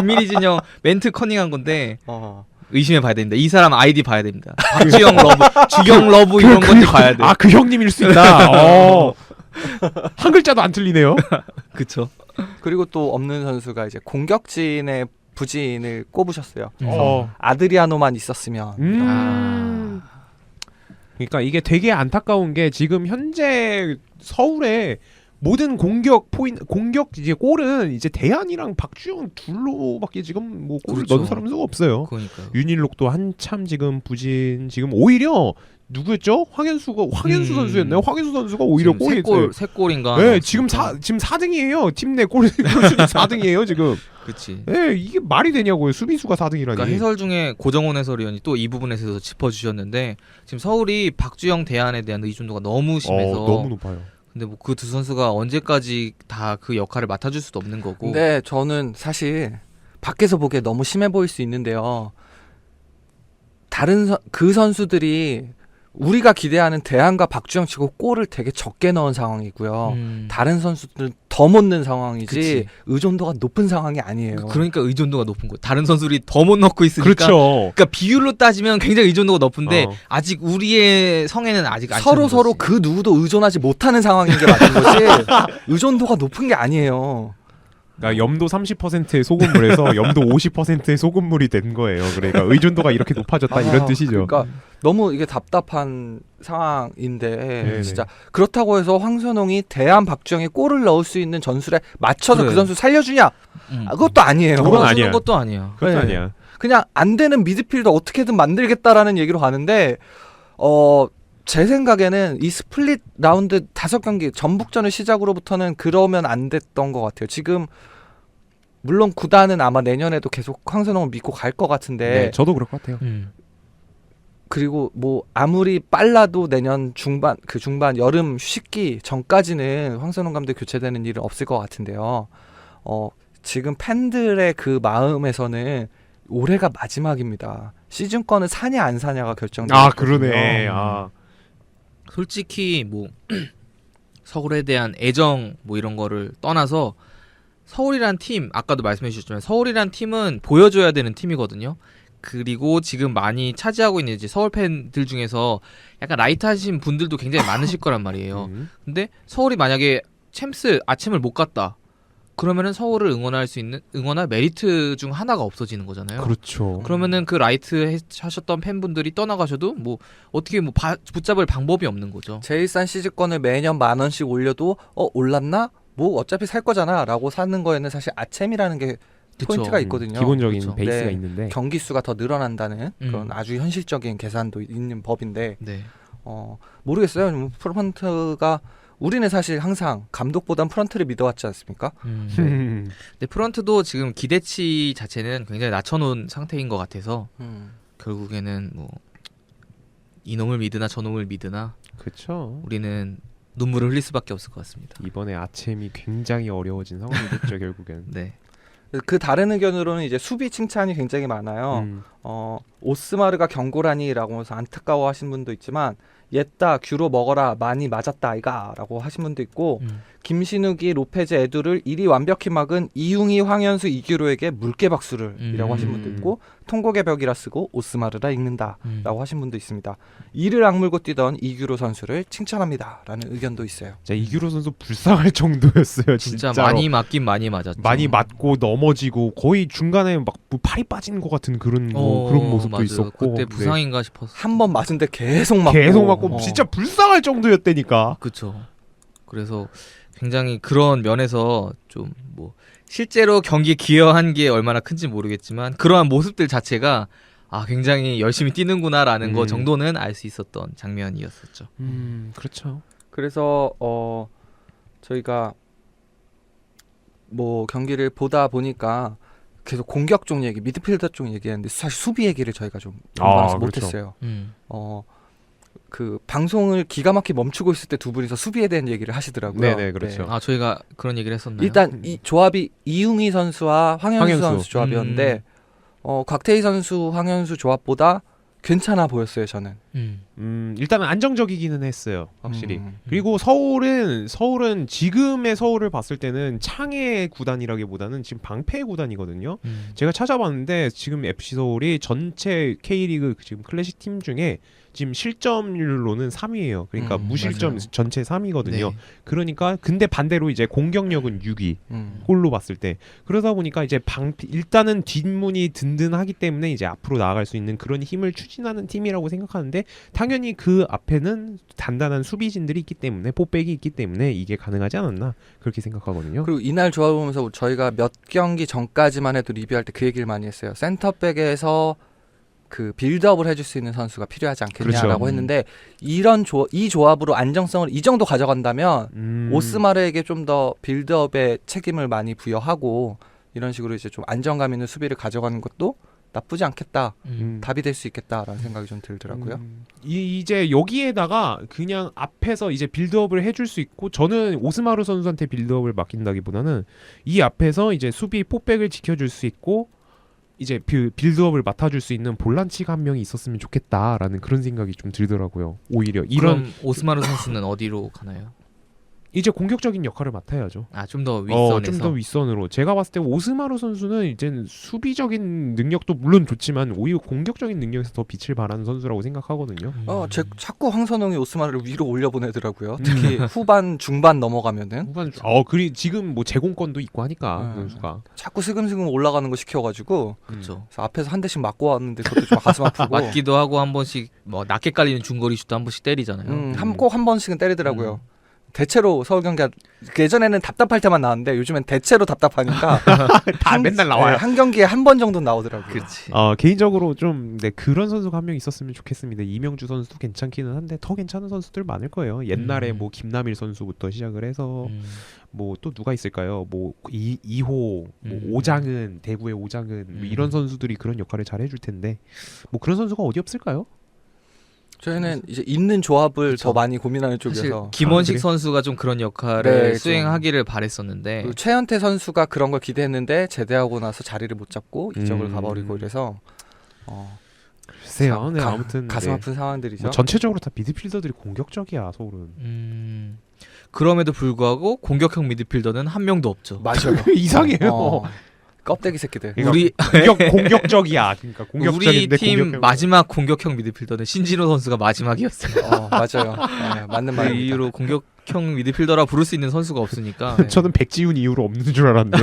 김미리 진영 멘트 커닝한 건데 의심해봐야 됩니다. 이 사람 아이디 봐야 됩니다. 박주영 러브, 주영 러브 이런 건지 봐야 돼. 그 형님일 수 있다. 한 글자도 안 틀리네요. 그쵸. 그리고 또 없는 선수가 이제 공격진의 부진을 꼽으셨어요. 어. 아드리아노만 있었으면. 그러니까 이게 되게 안타까운 게 지금 현재 서울의 모든 공격 이제 골은 이제 대한이랑 박주영 둘로밖에 지금 뭐 골을 그렇죠. 넣은 사람 수가 없어요. 그러니까요. 윤일록도 한참 지금 부진 지금 오히려 누구였죠? 황현수 선수였나요? 황현수 선수가 오히려 골이 세 골인가. 네, 지금 4등이에요. 팀 내 골 순위 4등이에요, 지금. 그렇지. 네, 이게 말이 되냐고요. 수비수가 4등이라니. 그러니까 해설 중에 고정원 해설위원이 또 이 부분에서 짚어주셨는데 지금 서울이 박주영 대안에 대한 의존도가 너무 심해서 너무 높아요. 근데 뭐 그 두 선수가 언제까지 다 그 역할을 맡아줄 수도 없는 거고. 근데 저는 사실 밖에서 보기에 너무 심해 보일 수 있는데요. 그 선수들이 우리가 기대하는 대안과 박주영 치고 골을 되게 적게 넣은 상황이고요. 다른 선수들은 더 못 넣는 상황이지 그치. 의존도가 높은 상황이 아니에요. 그러니까 의존도가 높은 거예요. 다른 선수들이 더 못 넣고 있으니까. 그렇죠. 그러니까 비율로 따지면 굉장히 의존도가 높은데 어. 아직 우리의 성에는 아직 안 서로 차는 서로 거지. 그 누구도 의존하지 못하는 상황인 게 맞는 거지. 의존도가 높은 게 아니에요. 그러니까 염도 30%의 소금물에서 염도 50%의 소금물이 된 거예요. 그러니까 의존도가 이렇게 높아졌다 이런 뜻이죠. 그러니까 너무 이게 답답한 상황인데 네네. 진짜 그렇다고 해서 황선홍이 대안 박주영이 골을 넣을 수 있는 전술에 맞춰서 그래. 그 선수 살려주냐? 그것도 아니에요. 그건 그건 아니야. 것도 아니야. 그것도 네. 아니야. 그냥 안 되는 미드필더 어떻게든 만들겠다라는 얘기로 가는데 제 생각에는 이 스플릿 라운드 5경기 전북전을 시작으로부터는 그러면 안 됐던 것 같아요. 지금 물론 구단은 아마 내년에도 계속 황선홍을 믿고 갈 것 같은데 네, 저도 그럴 것 같아요. 그리고 뭐 아무리 빨라도 내년 중반 여름 휴식기 전까지는 황선홍 감독 교체되는 일은 없을 것 같은데요. 지금 팬들의 그 마음에서는 올해가 마지막입니다. 시즌권을 사냐 안 사냐가 결정돼요. 아, 그러네. 아. 솔직히 뭐 서울에 대한 애정 뭐 이런 거를 떠나서 서울이란 팀 아까도 말씀해 주셨지만 서울이란 팀은 보여줘야 되는 팀이거든요. 그리고 지금 많이 차지하고 있는 이제 서울 팬들 중에서 약간 라이트 하신 분들도 굉장히 많으실 거란 말이에요. 근데 서울이 만약에 챔스 아침을 못 갔다. 그러면은 서울을 응원할 메리트 중 하나가 없어지는 거잖아요. 그렇죠. 그러면은 그 라이트 하셨던 팬분들이 떠나가셔도 뭐 어떻게 뭐 붙잡을 방법이 없는 거죠. 제일산 시즌권을 매년 10,000원씩 올려도 올랐나? 뭐 어차피 살 거잖아라고 사는 거에는 사실 아챔이라는 게 포인트가 있거든요. 기본적인 그쵸. 베이스가 네. 있는데. 경기 수가 더 늘어난다는 그런 아주 현실적인 계산도 있는 법인데 네. 모르겠어요. 프런트가 우리는 사실 항상 감독보단 프런트를 믿어왔지 않습니까? 근데 프런트도 지금 기대치 자체는 굉장히 낮춰놓은 상태인 것 같아서 결국에는 뭐 이놈을 믿으나 저놈을 믿으나 그렇죠. 우리는 눈물을 흘릴 수밖에 없을 것 같습니다. 이번에 아챔이 굉장히 어려워진 상황이 됐죠 결국엔. 네. 그 다른 의견으로는 이제 수비 칭찬이 굉장히 많아요. 오스마르가 경고라니라고 해서 안타까워하신 분도 있지만 옛다 규로 먹어라 많이 맞았다 아이가라고 하신 분도 있고 김신욱이 로페즈 에두를 이리 완벽히 막은 이웅이 황현수 이규로에게 물개박수를 이라고 하신 분도 있고 통곡의 벽이라 쓰고 오스마르라 읽는다라고 하신 분도 있습니다. 이를 악물고 뛰던 이규로 선수를 칭찬합니다라는 의견도 있어요. 진짜 이규로 선수 불쌍할 정도였어요. 진짜 진짜로. 많이 맞긴 많이 맞았죠. 많이 맞고 넘어지고 거의 중간에 막뭐 팔이 빠진 것 같은 그런 그런 모습도 맞아요. 있었고. 그때 부상인가 싶었어. 한 번 맞은데 계속 맞고 계속 맞고 진짜 불쌍할 정도였다니까. 그렇죠. 그래서 굉장히 그런 면에서 좀 뭐 실제로 경기에 기여한 게 얼마나 큰지 모르겠지만 그러한 모습들 자체가 굉장히 열심히 뛰는구나라는 거 정도는 알 수 있었던 장면이었었죠. 그렇죠. 그래서 저희가 뭐 경기를 보다 보니까 계속 공격 쪽 얘기, 미드필더 쪽 얘기했는데 사실 수비 얘기를 저희가 좀 그렇죠. 못했어요. 그 방송을 기가 막히게 멈추고 있을 때 두 분이서 수비에 대한 얘기를 하시더라고요. 네네, 그렇죠. 저희가 그런 얘기를 했었나요? 일단 이 조합이 이웅희 선수와 황현수 선수 조합이었는데 곽태희 선수, 황현수 조합보다 괜찮아 보였어요. 저는 일단은 안정적이기는 했어요, 확실히. 그리고 서울은 지금의 서울을 봤을 때는 창의 구단이라기보다는 지금 방패의 구단이거든요. 제가 찾아봤는데 지금 FC 서울이 전체 K리그 지금 클래식 팀 중에 지금 실점률로는 3위예요. 그러니까 무실점 맞아요. 전체 3위거든요. 네. 그러니까 근데 반대로 이제 공격력은 6위. 골로 봤을 때. 그러다 보니까 이제 일단은 뒷문이 든든하기 때문에 이제 앞으로 나아갈 수 있는 그런 힘을 추진하는 팀이라고 생각하는데, 당연히 그 앞에는 단단한 수비진들이 있기 때문에, 포백이 있기 때문에 이게 가능하지 않았나 그렇게 생각하거든요. 그리고 이날 조합을 보면서 저희가 몇 경기 전까지만 해도 리뷰할 때 그 얘기를 많이 했어요. 센터백에서 그 빌드업을 해줄 수 있는 선수가 필요하지 않겠냐라고 그렇죠. 했는데, 이 조합으로 안정성을 이 정도 가져간다면 오스마르에게 좀 더 빌드업의 책임을 많이 부여하고 이런 식으로 이제 좀 안정감 있는 수비를 가져가는 것도 나쁘지 않겠다. 답이 될 수 있겠다라는 생각이 좀 들더라고요. 이제 여기에다가 그냥 앞에서 이제 빌드업을 해줄 수 있고, 저는 오스마르 선수한테 빌드업을 맡긴다기보다는 이 앞에서 이제 수비 포백을 지켜줄 수 있고 이제 빌드업을 맡아줄 수 있는 볼란치가 한 명이 있었으면 좋겠다라는 그런 생각이 좀 들더라고요. 오히려 이런 그럼 오스마르 선수는 어디로 가나요? 이제 공격적인 역할을 맡아야죠. 좀 더 윗선에서. 좀 더 윗선으로. 제가 봤을 때 오스마르 선수는 이제는 수비적인 능력도 물론 좋지만 오히려 공격적인 능력에서 더 빛을 발하는 선수라고 생각하거든요. 자꾸 황선홍이 오스마르를 위로 올려보내더라고요. 특히 후반 중반 넘어가면은 그리 지금 뭐 제공권도 있고 하니까 그 선수가 자꾸 슬금슬금 올라가는 거 시켜가지고 그렇죠. 그래서 앞에서 한 대씩 맞고 왔는데 그것도 좀 가슴 아프고 맞기도 하고 한 번씩 뭐 낮게 깔리는 중거리 슛도 한 번씩 때리잖아요. 꼭 한 번씩은 때리더라고요. 대체로 서울 경기가 예전에는 답답할 때만 나왔는데 요즘엔 대체로 답답하니까 다 맨날 나와요. 한 경기에 한 번 정도 나오더라고요. 그렇지. 개인적으로 좀 그런 선수가 한 명 있었으면 좋겠습니다. 이명주 선수도 괜찮기는 한데 더 괜찮은 선수들 많을 거예요. 옛날에 뭐 김남일 선수부터 시작을 해서 뭐 또 누가 있을까요? 뭐 이호, 뭐 오장은, 대구의 오장은 뭐 이런 선수들이 그런 역할을 잘 해줄 텐데 뭐 그런 선수가 어디 없을까요? 저희는 이제 있는 조합을 그쵸. 더 많이 고민하는 사실 쪽이어서 김원식 그래? 선수가 좀 그런 역할을 네, 수행하기를 바랬었는데 그리고 최현태 선수가 그런 걸 기대했는데 제대하고 나서 자리를 못 잡고 이적을 가버리고 이래서 글쎄요. 네, 아무튼 가슴 네. 아픈 상황들이죠. 뭐 전체적으로 다 미드필더들이 공격적이야 서울은. 그럼에도 불구하고 공격형 미드필더는 한 명도 없죠. 맞아요. 이상해요. 껍데기 새끼들. 그러니까 우리 공격적이야. 그러니까 우리 공격적인데 팀 공격형. 마지막 공격형 미드필더는 신진호 선수가 마지막이었어요. 맞아요. 네, 맞는 그 말입니다. 이후로 공격형 미드필더라 부를 수 있는 선수가 없으니까 네. 저는 백지훈 이후로 없는 줄 알았는데.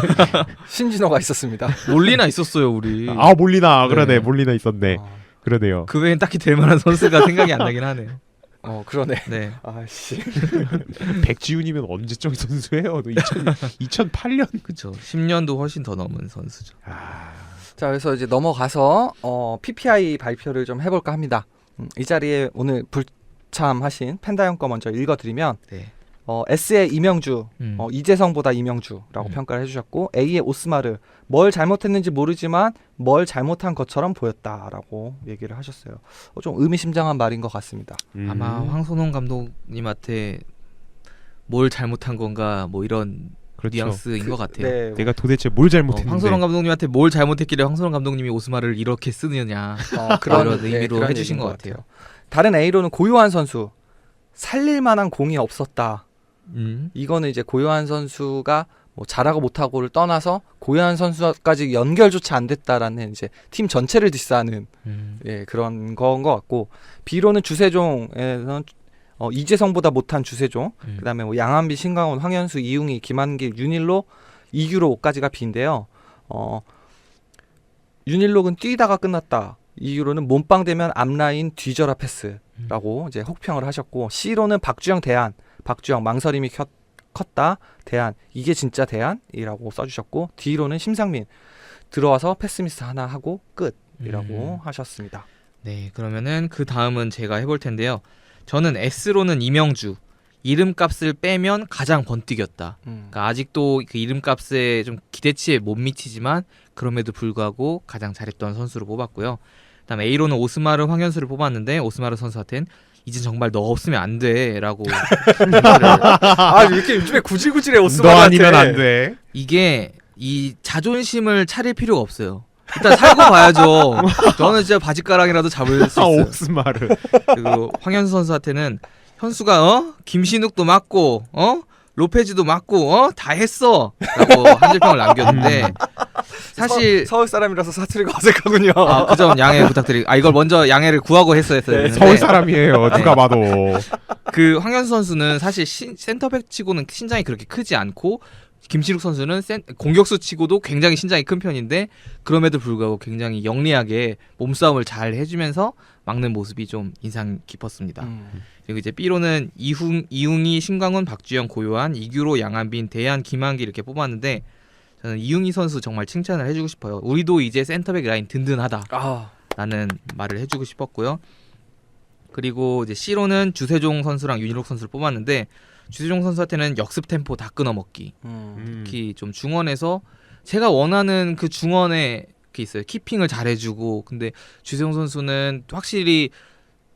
신진호가 있었습니다. 몰리나 있었어요 우리. 몰리나 그러네. 네. 몰리나 있었네. 그러네요. 그 외엔 딱히 될 만한 선수가 생각이 안 나긴 하네요. 그러네. 네. 아씨. 백지훈이면 언제적 선수예요? 2008년. 그렇죠. 10년도 훨씬 더 넘은 선수죠. 자, 그래서 이제 넘어가서 PPI 발표를 좀 해볼까 합니다. 이 자리에 오늘 불참하신 펜다형 거 먼저 읽어드리면 네. S의 이명주, 이재성보다 이명주라고 평가를 해주셨고, A의 오스마르, 뭘 잘못했는지 모르지만 뭘 잘못한 것처럼 보였다라고 얘기를 하셨어요. 좀 의미심장한 말인 것 같습니다. 아마 황선홍 감독님한테 뭘 잘못한 건가 뭐 이런 그렇죠. 뉘앙스인 것 같아요. 네, 내가 도대체 뭘 잘못했는데. 황선홍 감독님한테 뭘 잘못했길래 황선홍 감독님이 오스마를 이렇게 쓰느냐 그런 의미로 그런 해주신 얘기인 것 같아요. 다른 A로는 고요한 선수, 살릴 만한 공이 없었다. 이거는 이제 고요한 선수가 뭐 잘하고 못하고를 떠나서 고요한 선수까지 연결조차 안 됐다라는 이제 팀 전체를 디스하는 그런 건 것 같고, B로는 주세종에서는 이재성보다 못한 주세종, 그다음에 뭐 양한비, 신강원, 황현수, 이웅희, 김한길, 윤일로, 이규로까지가 B인데요. 윤일로는 뛰다가 끝났다. 이규로는 몸빵되면 앞라인 뒤져라 패스라고 이제 혹평을 하셨고, C로는 박주영 대안, 박주영 망설임이 컸다. 대안, 이게 진짜 대안이라고 써주셨고, D로는 심상민 들어와서 패스미스 하나 하고 끝이라고 하셨습니다. 네, 그러면은 그 다음은 제가 해볼 텐데요. 저는 S로는 이명주, 이름값을 빼면 가장 번뜩였다. 그러니까 아직도 그 이름값에 좀 기대치에 못 미치지만 그럼에도 불구하고 가장 잘했던 선수로 뽑았고요. 그다음에 A로는 오스마르, 황현수를 뽑았는데 오스마르 선수한테는 이제 정말 너 없으면 안 돼라고. 왜 이렇게 요즘에 구질구질해 너 오스마르한테. 아니면 안 돼. 이게 이 자존심을 차릴 필요가 없어요. 일단 살고 봐야죠. 저는 진짜 바지가랑이라도 잡을 수 아, 있어요. 옥스마르. 그리고 황현수 선수한테는 현수가 김신욱도 맞고 로페즈도 맞고 다 했어라고 한줄평을 남겼는데 사실 서울 사람이라서 사투리가 어색하군요. 그 점 양해 부탁드리고 이걸 먼저 양해를 구하고 했어야 했는데 서울 사람이에요. 누가 봐도. 그 황현수 선수는 사실 센터백 치고는 신장이 그렇게 크지 않고 김신욱 선수는 공격수 치고도 굉장히 신장이 큰 편인데 그럼에도 불구하고 굉장히 영리하게 몸싸움을 잘 해주면서 막는 모습이 좀 인상 깊었습니다. 그리고 이제 B로는 이웅이, 신광훈, 박주영, 고요한, 이규로, 양한빈, 대한, 김한기 이렇게 뽑았는데 저는 이웅이 선수 정말 칭찬을 해주고 싶어요. 우리도 이제 센터백 라인 든든하다라는 말을 해주고 싶었고요. 그리고 이제 C로는 주세종 선수랑 윤희록 선수를 뽑았는데 주세종 선수한테는 역습 템포 다 끊어먹기. 특히 좀 중원에서 제가 원하는 그 중원에 그 있어요. 키핑을 잘해주고 근데 주세종 선수는 확실히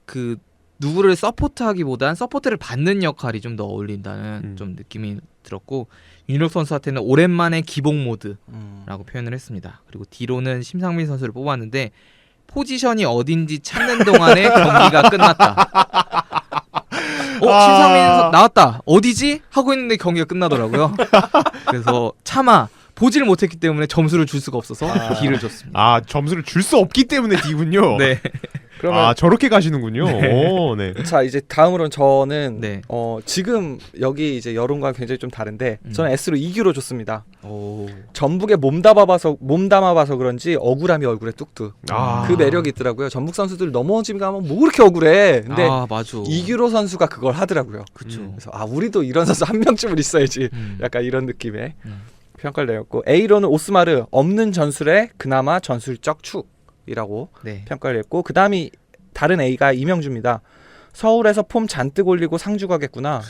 그 누구를 서포트하기보단 서포트를 받는 역할이 좀 더 어울린다는 좀 느낌이 들었고 윤희록 선수한테는 오랜만에 기복 모드라고 표현을 했습니다. 그리고 D로는 심상민 선수를 뽑았는데 포지션이 어딘지 찾는 동안에 경기가 끝났다. 심상민 나왔다. 어디지? 하고 있는데 경기가 끝나더라고요. 그래서 차마 보지를 못했기 때문에 점수를 줄 수가 없어서 D를 줬습니다. 점수를 줄 수 없기 때문에 D군요. 네. 그러면 저렇게 가시는군요. 네. 오, 네. 자 이제 다음으로는 저는 네. 지금 여기 이제 여론과 굉장히 좀 다른데 저는 S로 이규로 줬습니다. 오. 전북에 몸담아봐서 그런지 억울함이 얼굴에 뚝뚝. 그 매력이 있더라고요. 전북 선수들 넘어지면 뭐 그렇게 억울해. 근데 맞아. 이규로 선수가 그걸 하더라고요. 그쵸. 그래서 우리도 이런 선수 한 명쯤은 있어야지. 약간 이런 느낌의 평가를 내렸고 A로는 오스마르 없는 전술에 그나마 전술적 축이라고 네. 평가를 했고 그 다음이 다른 A가 이명주입니다. 서울에서 폼 잔뜩 올리고 상주 가겠구나.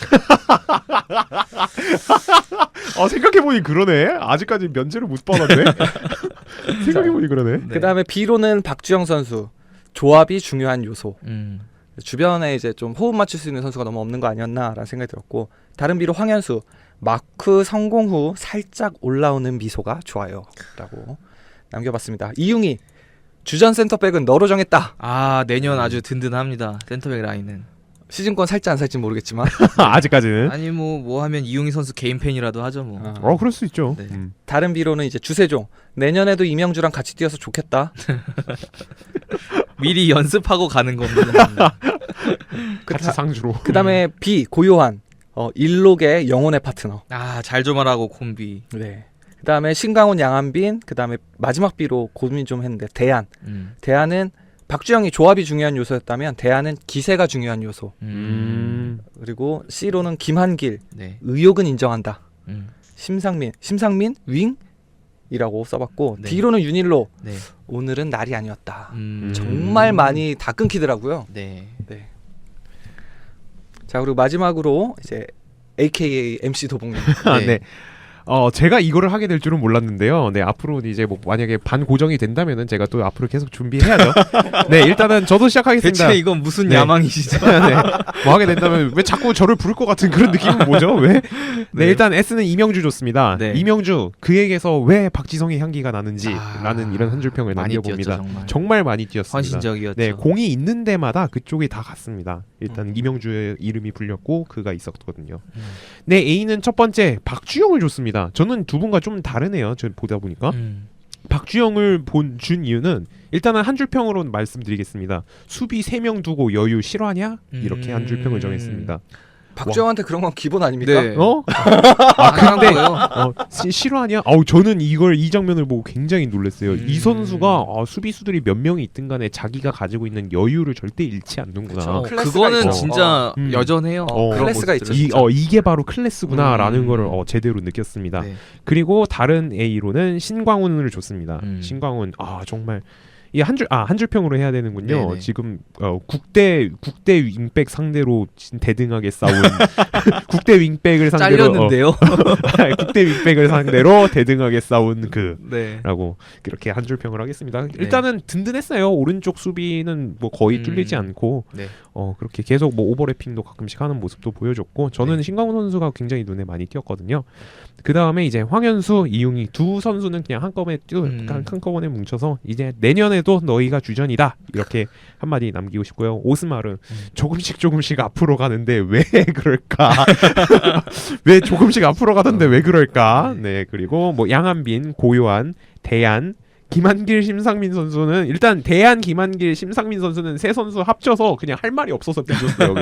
생각해보니 그러네. 아직까지 면제를 못 받았네. 생각해보니 그러네. 네. 그 다음에 B로는 박주영 선수. 조합이 중요한 요소. 주변에 이제 좀 호흡 맞출 수 있는 선수가 너무 없는 거 아니었나라는 생각이 들었고 다른 B로 황현수. 마크 성공 후 살짝 올라오는 미소가 좋아요 라고 남겨봤습니다. 이웅이 주전 센터백은 너로 정했다. 내년 아주 든든합니다. 센터백 라인은. 시즌권 살지 안 살지 모르겠지만 아직까지는. 아니 뭐 하면 이용희 선수 개인 팬이라도 하죠 뭐. 그럴 수 있죠. 네. 다른 B로는 이제 주세종. 내년에도 이명주랑 같이 뛰어서 좋겠다. 미리 연습하고 가는 겁니다. 같이 상주로. 그 다음에 B 고요한. 일록의 영혼의 파트너. 잘 좀 하라고 콤비. 네. 그 다음에 신강훈, 양한빈. 그 다음에 마지막 B로 고민 좀 했는데 대안. 대안은 박주영이 조합이 중요한 요소였다면 대안은 기세가 중요한 요소. 그리고 C로는 김한길. 네. 의욕은 인정한다. 심상민 윙이라고 써봤고 네. D로는 윤일로. 네. 오늘은 날이 아니었다. 음. 정말 많이 다 끊기더라고요. 네. 네. 자 그리고 마지막으로 이제 AKA MC 도봉님. 네. 제가 이거를 하게 될 줄은 몰랐는데요. 네, 앞으로 이제 뭐 만약에 반 고정이 된다면은 제가 또 앞으로 계속 준비해야죠. 네, 일단은 저도 시작하겠습니다. 대체 이건 무슨 네. 야망이시죠? 네. 뭐 하게 된다면 왜 자꾸 저를 부를 것 같은 그런 느낌은 뭐죠? 왜? 네, 네. 일단 S는 이명주 좋습니다. 네. 이명주 그에게서 왜 박지성의 향기가 나는지라는 이런 한 줄평을 많이 남겨봅니다. 뛰었죠, 정말 많이 뛰었습니다. 헌신적이었죠. 네, 공이 있는 데마다 그쪽이 다 갔습니다. 일단 음. 이명주의 이름이 불렸고 그가 있었거든요. 네, A는 첫 번째 박주영을 줬습니다. 저는 두 분과 좀 다르네요. 저 보다 보니까 박주영을 준 이유는 일단은 한 줄평으로 말씀드리겠습니다. 수비 3명 두고 여유 싫어하냐? 이렇게 한 줄평을 정했습니다. 박주영한테 그런 건 기본 아닙니까? 네. 근데 거예요. 싫어하냐? 저는 이 장면을 보고 굉장히 놀랐어요. 이 선수가 수비수들이 몇 명이 있든 간에 자기가 가지고 있는 여유를 절대 잃지 않는구나. 그쵸. 클래스가 그거는 있죠. 진짜 여전해요. 그런 클래스가 모습들은. 있죠. 이게 바로 클래스구나라는 거를 제대로 느꼈습니다. 네. 그리고 다른 A로는 신광훈을 줬습니다. 음. 신광훈 정말 이 한 줄평으로 해야 되는군요. 네네. 지금 국대 윙백 상대로 대등하게 싸운 국대 윙백을 상대로 잘렸는데요. 국대 윙백을 상대로 대등하게 싸운 네. 라고 그렇게 한 줄평을 하겠습니다. 일단은 든든했어요. 오른쪽 수비는 뭐 거의 뚫리지 않고 네. 그렇게 계속 뭐 오버래핑도 가끔씩 하는 모습도 보여줬고 저는 네. 신광훈 선수가 굉장히 눈에 많이 띄었거든요. 그 다음에 이제 황현수, 이웅희 두 선수는 그냥 한꺼번에 뭉쳐서 이제 내년에도 너희가 주전이다 이렇게 한마디 남기고 싶고요. 오스마르 조금씩 앞으로 가는데 왜 그럴까? 왜 조금씩 앞으로 가던데 왜 그럴까? 네, 그리고 뭐 양한빈, 고요한, 대안, 김한길, 심상민 선수는 일단 대안, 김한길, 심상민 선수는 세 선수 합쳐서 그냥 할 말이 없어서 삐졌어요.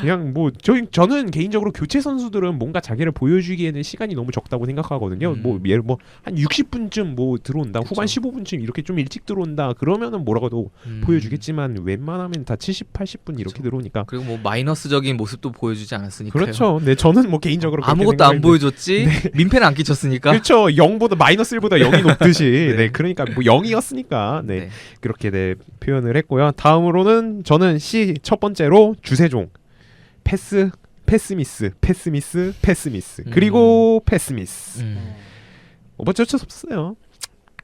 그냥 뭐 저는 개인적으로 교체 선수들은 뭔가 자기를 보여주기에는 시간이 너무 적다고 생각하거든요. 뭐 예를 한 60분쯤 뭐 들어온다, 그쵸. 후반 15분쯤 이렇게 좀 일찍 들어온다 그러면은 뭐라고도 보여주겠지만 웬만하면 다 70, 80분 이렇게 들어오니까. 그리고 뭐 마이너스적인 모습도 보여주지 않았으니까요. 그렇죠. 네, 저는 뭐 개인적으로 그렇게 아무것도 안 생각하는데. 보여줬지. 민폐는 안 끼쳤으니까. 그렇죠. 0보다 마이너스 1보다 0이 높듯이. 네. 네, 그러니까 뭐 0이었으니까. 네. 네. 그렇게 표현을 했고요. 다음으로는 저는 C 첫 번째로 주세종. 패스미스. 그리고 패스미스. 뭐 어쩔 수 없어요.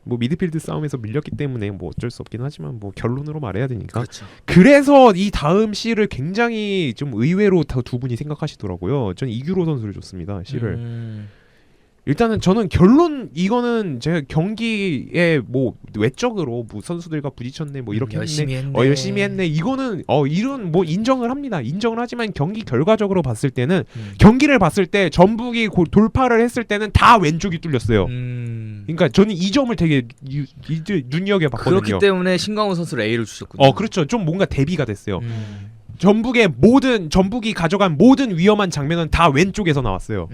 뭐 미드필드 싸움에서 밀렸기 때문에 뭐 어쩔 수 없긴 하지만 뭐 결론으로 말해야 되니까. 그렇죠. 그래서 이 다음 C를 굉장히 좀 의외로 두 분이 생각하시더라고요. 저는 이규로 선수를 줬습니다. C를. 일단은 저는 결론 이거는 제가 경기에 뭐 외적으로 뭐 선수들과 부딪혔네 뭐 이렇게 열심히 했네. 열심히 했네 이거는 이런 뭐 인정을 합니다. 인정을 하지만 경기 결과적으로 봤을 때는 경기를 봤을 때 전북이 돌파를 했을 때는 다 왼쪽이 뚫렸어요. 그러니까 저는 이 점을 되게 눈여겨 봤거든요. 그렇기 때문에 신광훈 선수를 A를 주셨군요. 그렇죠. 좀 뭔가 대비가 됐어요. 전북이 가져간 모든 위험한 장면은 다 왼쪽에서 나왔어요.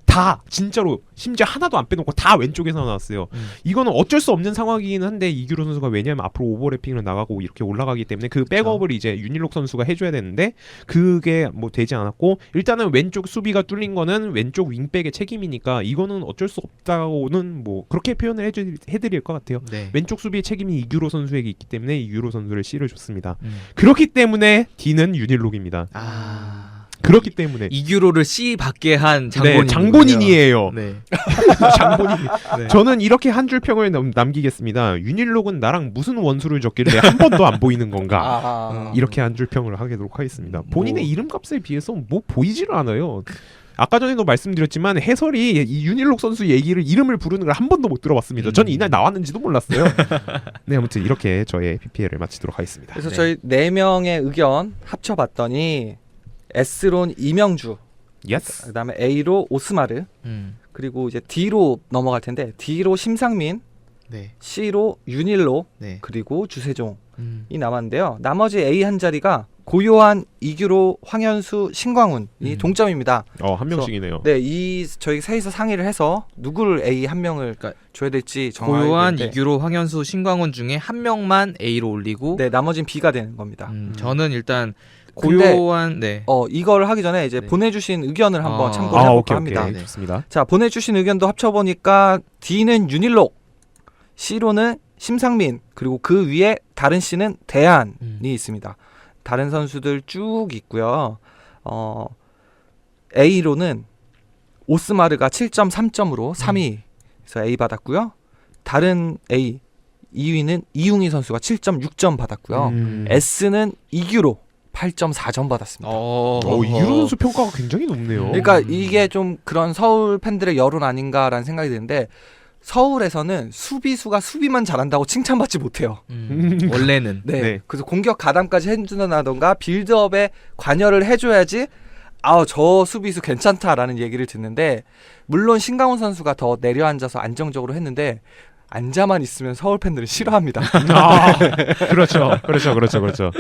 다 진짜로 심지어 하나도 안 빼놓고 다 왼쪽에서 나왔어요. 이거는 어쩔 수 없는 상황이긴 한데 이규로 선수가 왜냐하면 앞으로 오버래핑을 나가고 이렇게 올라가기 때문에 그 백업을 이제 윤일록 선수가 해줘야 되는데 그게 뭐 되지 않았고 일단은 왼쪽 수비가 뚫린 거는 왼쪽 윙백의 책임이니까 이거는 어쩔 수 없다고는 뭐 그렇게 표현을 해드릴 것 같아요. 네. 왼쪽 수비의 책임이 이규로 선수에게 있기 때문에 이규로 선수를 C를 줬습니다. 그렇기 때문에 D는 윤일록입니다. 그렇기 때문에 이규로를 C 받게 한 장본인. 네, 장본인이에요. 네. 장본인. 네. 저는 이렇게 한 줄 평을 남기겠습니다. 윤일록은 나랑 무슨 원수를 줬길래 한 번도 안 보이는 건가? 이렇게 한 줄 평을 하도록 하겠습니다. 본인의 이름값에 비해서 뭐 보이지를 않아요. 아까 전에도 말씀드렸지만 해설이 이 윤일록 선수 이름을 부르는 걸 한 번도 못 들어봤습니다. 저는 이날 나왔는지도 몰랐어요. 네, 아무튼 이렇게 저의 PPL을 마치도록 하겠습니다. 그래서 저희 4명의 의견 합쳐봤더니 S론 이명주, 예스. 그다음에 A로 오스마르, 그리고 이제 D로 넘어갈 텐데 D로 심상민, 네. C로 윤일로, 네. 그리고 주세종이 남았는데요. 나머지 A 한 자리가 고요한, 이규로, 황현수, 신광훈이 동점입니다. 한 명씩이네요. 네, 저희 셋이서 상의를 해서 누구를 A 한 명을 줘야 될지 정해야 고요한, 되는데, 이규로, 황현수, 신광훈 중에 한 명만 A로 올리고 네, 나머지는 B가 되는 겁니다. 저는 일단 근데 고요한 이걸 하기 전에 이제 네. 보내주신 의견을 한번 참고를 오케이, 해볼까 합니다. 오케이. 좋습니다. 자, 보내주신 의견도 합쳐보니까 D는 윤일록, C로는 심상민, 그리고 그 위에 다른 C는 대안이 있습니다. 다른 선수들 쭉 있고요. A로는 오스마르가 7.3점으로 3위에서 A 받았고요. 다른 A 2위는 이웅희 선수가 7.6점 받았고요. S는 이규로 8.4점 받았습니다. 이규로 선수 평가가 굉장히 높네요. 그러니까 이게 좀 그런 서울 팬들의 여론 아닌가라는 생각이 드는데 서울에서는 수비수가 수비만 잘한다고 칭찬받지 못해요. 원래는 네. 네. 그래서 공격 가담까지 해준다던가 빌드업에 관여를 해줘야지 저 수비수 괜찮다라는 얘기를 듣는데 물론 신강훈 선수가 더 내려앉아서 안정적으로 했는데 앉아만 있으면 서울 팬들은 싫어합니다. 그렇죠.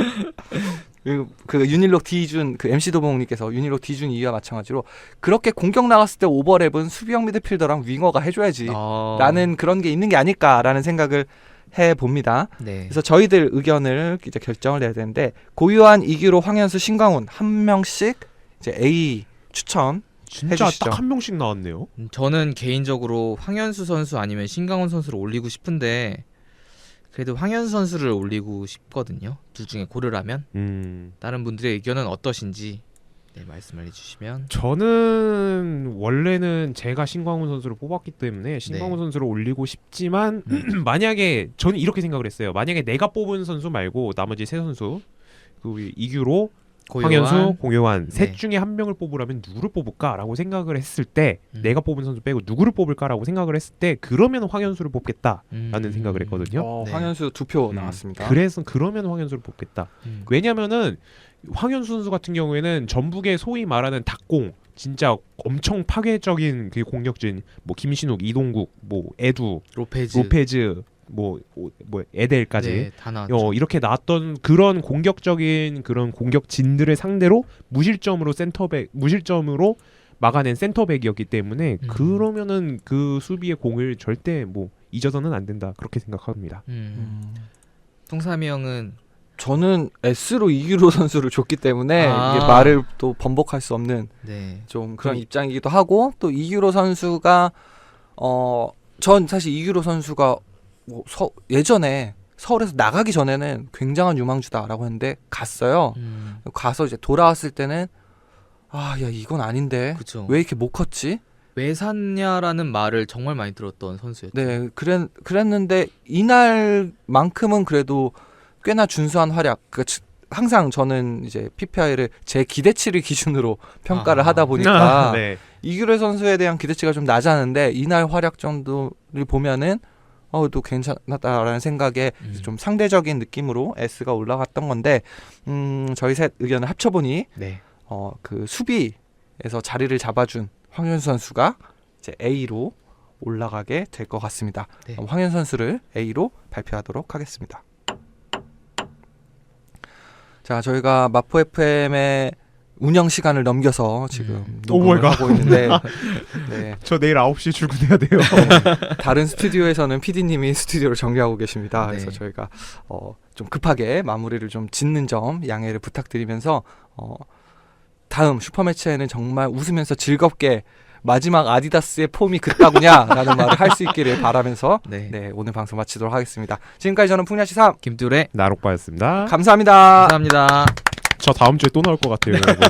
그 윤일록 D준 그 MC 도봉님께서 윤일록 D준 이유와 마찬가지로 그렇게 공격 나갔을 때 오버랩은 수비형 미드필더랑 윙어가 해줘야지 라는 그런 게 있는 게 아닐까라는 생각을 해봅니다. 네. 그래서 저희들 의견을 이제 결정을 내야 되는데 고유한, 이규로, 황현수, 신광훈 한 명씩 이제 A 추천 진짜 해주시죠. 딱 한 명씩 나왔네요. 저는 개인적으로 황현수 선수 아니면 신강훈 선수를 올리고 싶은데 그래도 황현수 선수를 올리고 싶거든요. 둘 중에 고르라면 다른 분들의 의견은 어떠신지 네, 말씀을 해주시면. 저는 원래는 제가 신광훈 선수를 뽑았기 때문에 신광훈 네. 선수를 올리고 싶지만 만약에 저는 이렇게 생각을 했어요. 만약에 내가 뽑은 선수 말고 나머지 세 선수 그 이규로, 황현수, 공효환 네. 셋 중에 한 명을 뽑으라면 누구를 뽑을까라고 생각을 했을 때 내가 뽑은 선수 빼고 누구를 뽑을까라고 생각을 했을 때 그러면 황현수를 뽑겠다라는 생각을 했거든요. 네. 황현수 2표 나왔습니다. 그래서 그러면 황현수를 뽑겠다. 음. 왜냐면은 황현수 선수 같은 경우에는 전북의 소위 말하는 닭공 진짜 엄청 파괴적인 그 공격진 뭐 김신욱, 이동국, 뭐 에두, 로페즈 뭐 에델까지 네, 다 나왔죠. 이렇게 나왔던 그런 공격적인 그런 공격진들을 상대로 무실점으로 막아낸 센터백이었기 때문에 그러면은 그 수비의 공을 절대 뭐 잊어서는 안 된다 그렇게 생각합니다. 통삼이 형은 저는 S로 이규로 선수를 줬기 때문에 아. 이게 말을 또 번복할 수 없는 네. 좀 그런 입장이기도 하고 또 이규로 선수가 전 사실 이규로 선수가 뭐 예전에 서울에서 나가기 전에는 굉장한 유망주다라고 했는데 갔어요. 가서 이제 돌아왔을 때는 야 이건 아닌데 그쵸. 왜 이렇게 못 컸지? 왜 샀냐라는 말을 정말 많이 들었던 선수였죠. 네, 그랬는데 이날만큼은 그래도 꽤나 준수한 활약. 항상 저는 이제 PPI를 제 기대치를 기준으로 평가를 하다 보니까 네. 이규래 선수에 대한 기대치가 좀 낮았는데 이날 활약 정도를 보면은 또 괜찮았다라는 생각에 좀 상대적인 느낌으로 S가 올라갔던 건데 저희 셋 의견을 합쳐보니 네. 그 수비에서 자리를 잡아준 황현수 선수가 이제 A로 올라가게 될 것 같습니다. 네. 황현수 선수를 A로 발표하도록 하겠습니다. 자, 저희가 마포 FM의 운영 시간을 넘겨서 지금 녹음을 하고 있는데 네. 저 내일 9시에 출근해야 돼요. 다른 스튜디오에서는 PD님이 스튜디오를 정리하고 계십니다. 네. 그래서 저희가 좀 급하게 마무리를 좀 짓는 점 양해를 부탁드리면서 다음 슈퍼매치에는 정말 웃으면서 즐겁게 마지막 아디다스의 폼이 그따구냐라는 말을 할 수 있기를 바라면서 네. 오늘 방송 마치도록 하겠습니다. 지금까지 저는 풍야시 3 김뚜레 나록바였습니다. 감사합니다. 감사합니다. 저 다음 주에 또 나올 것 같아요. 여러분.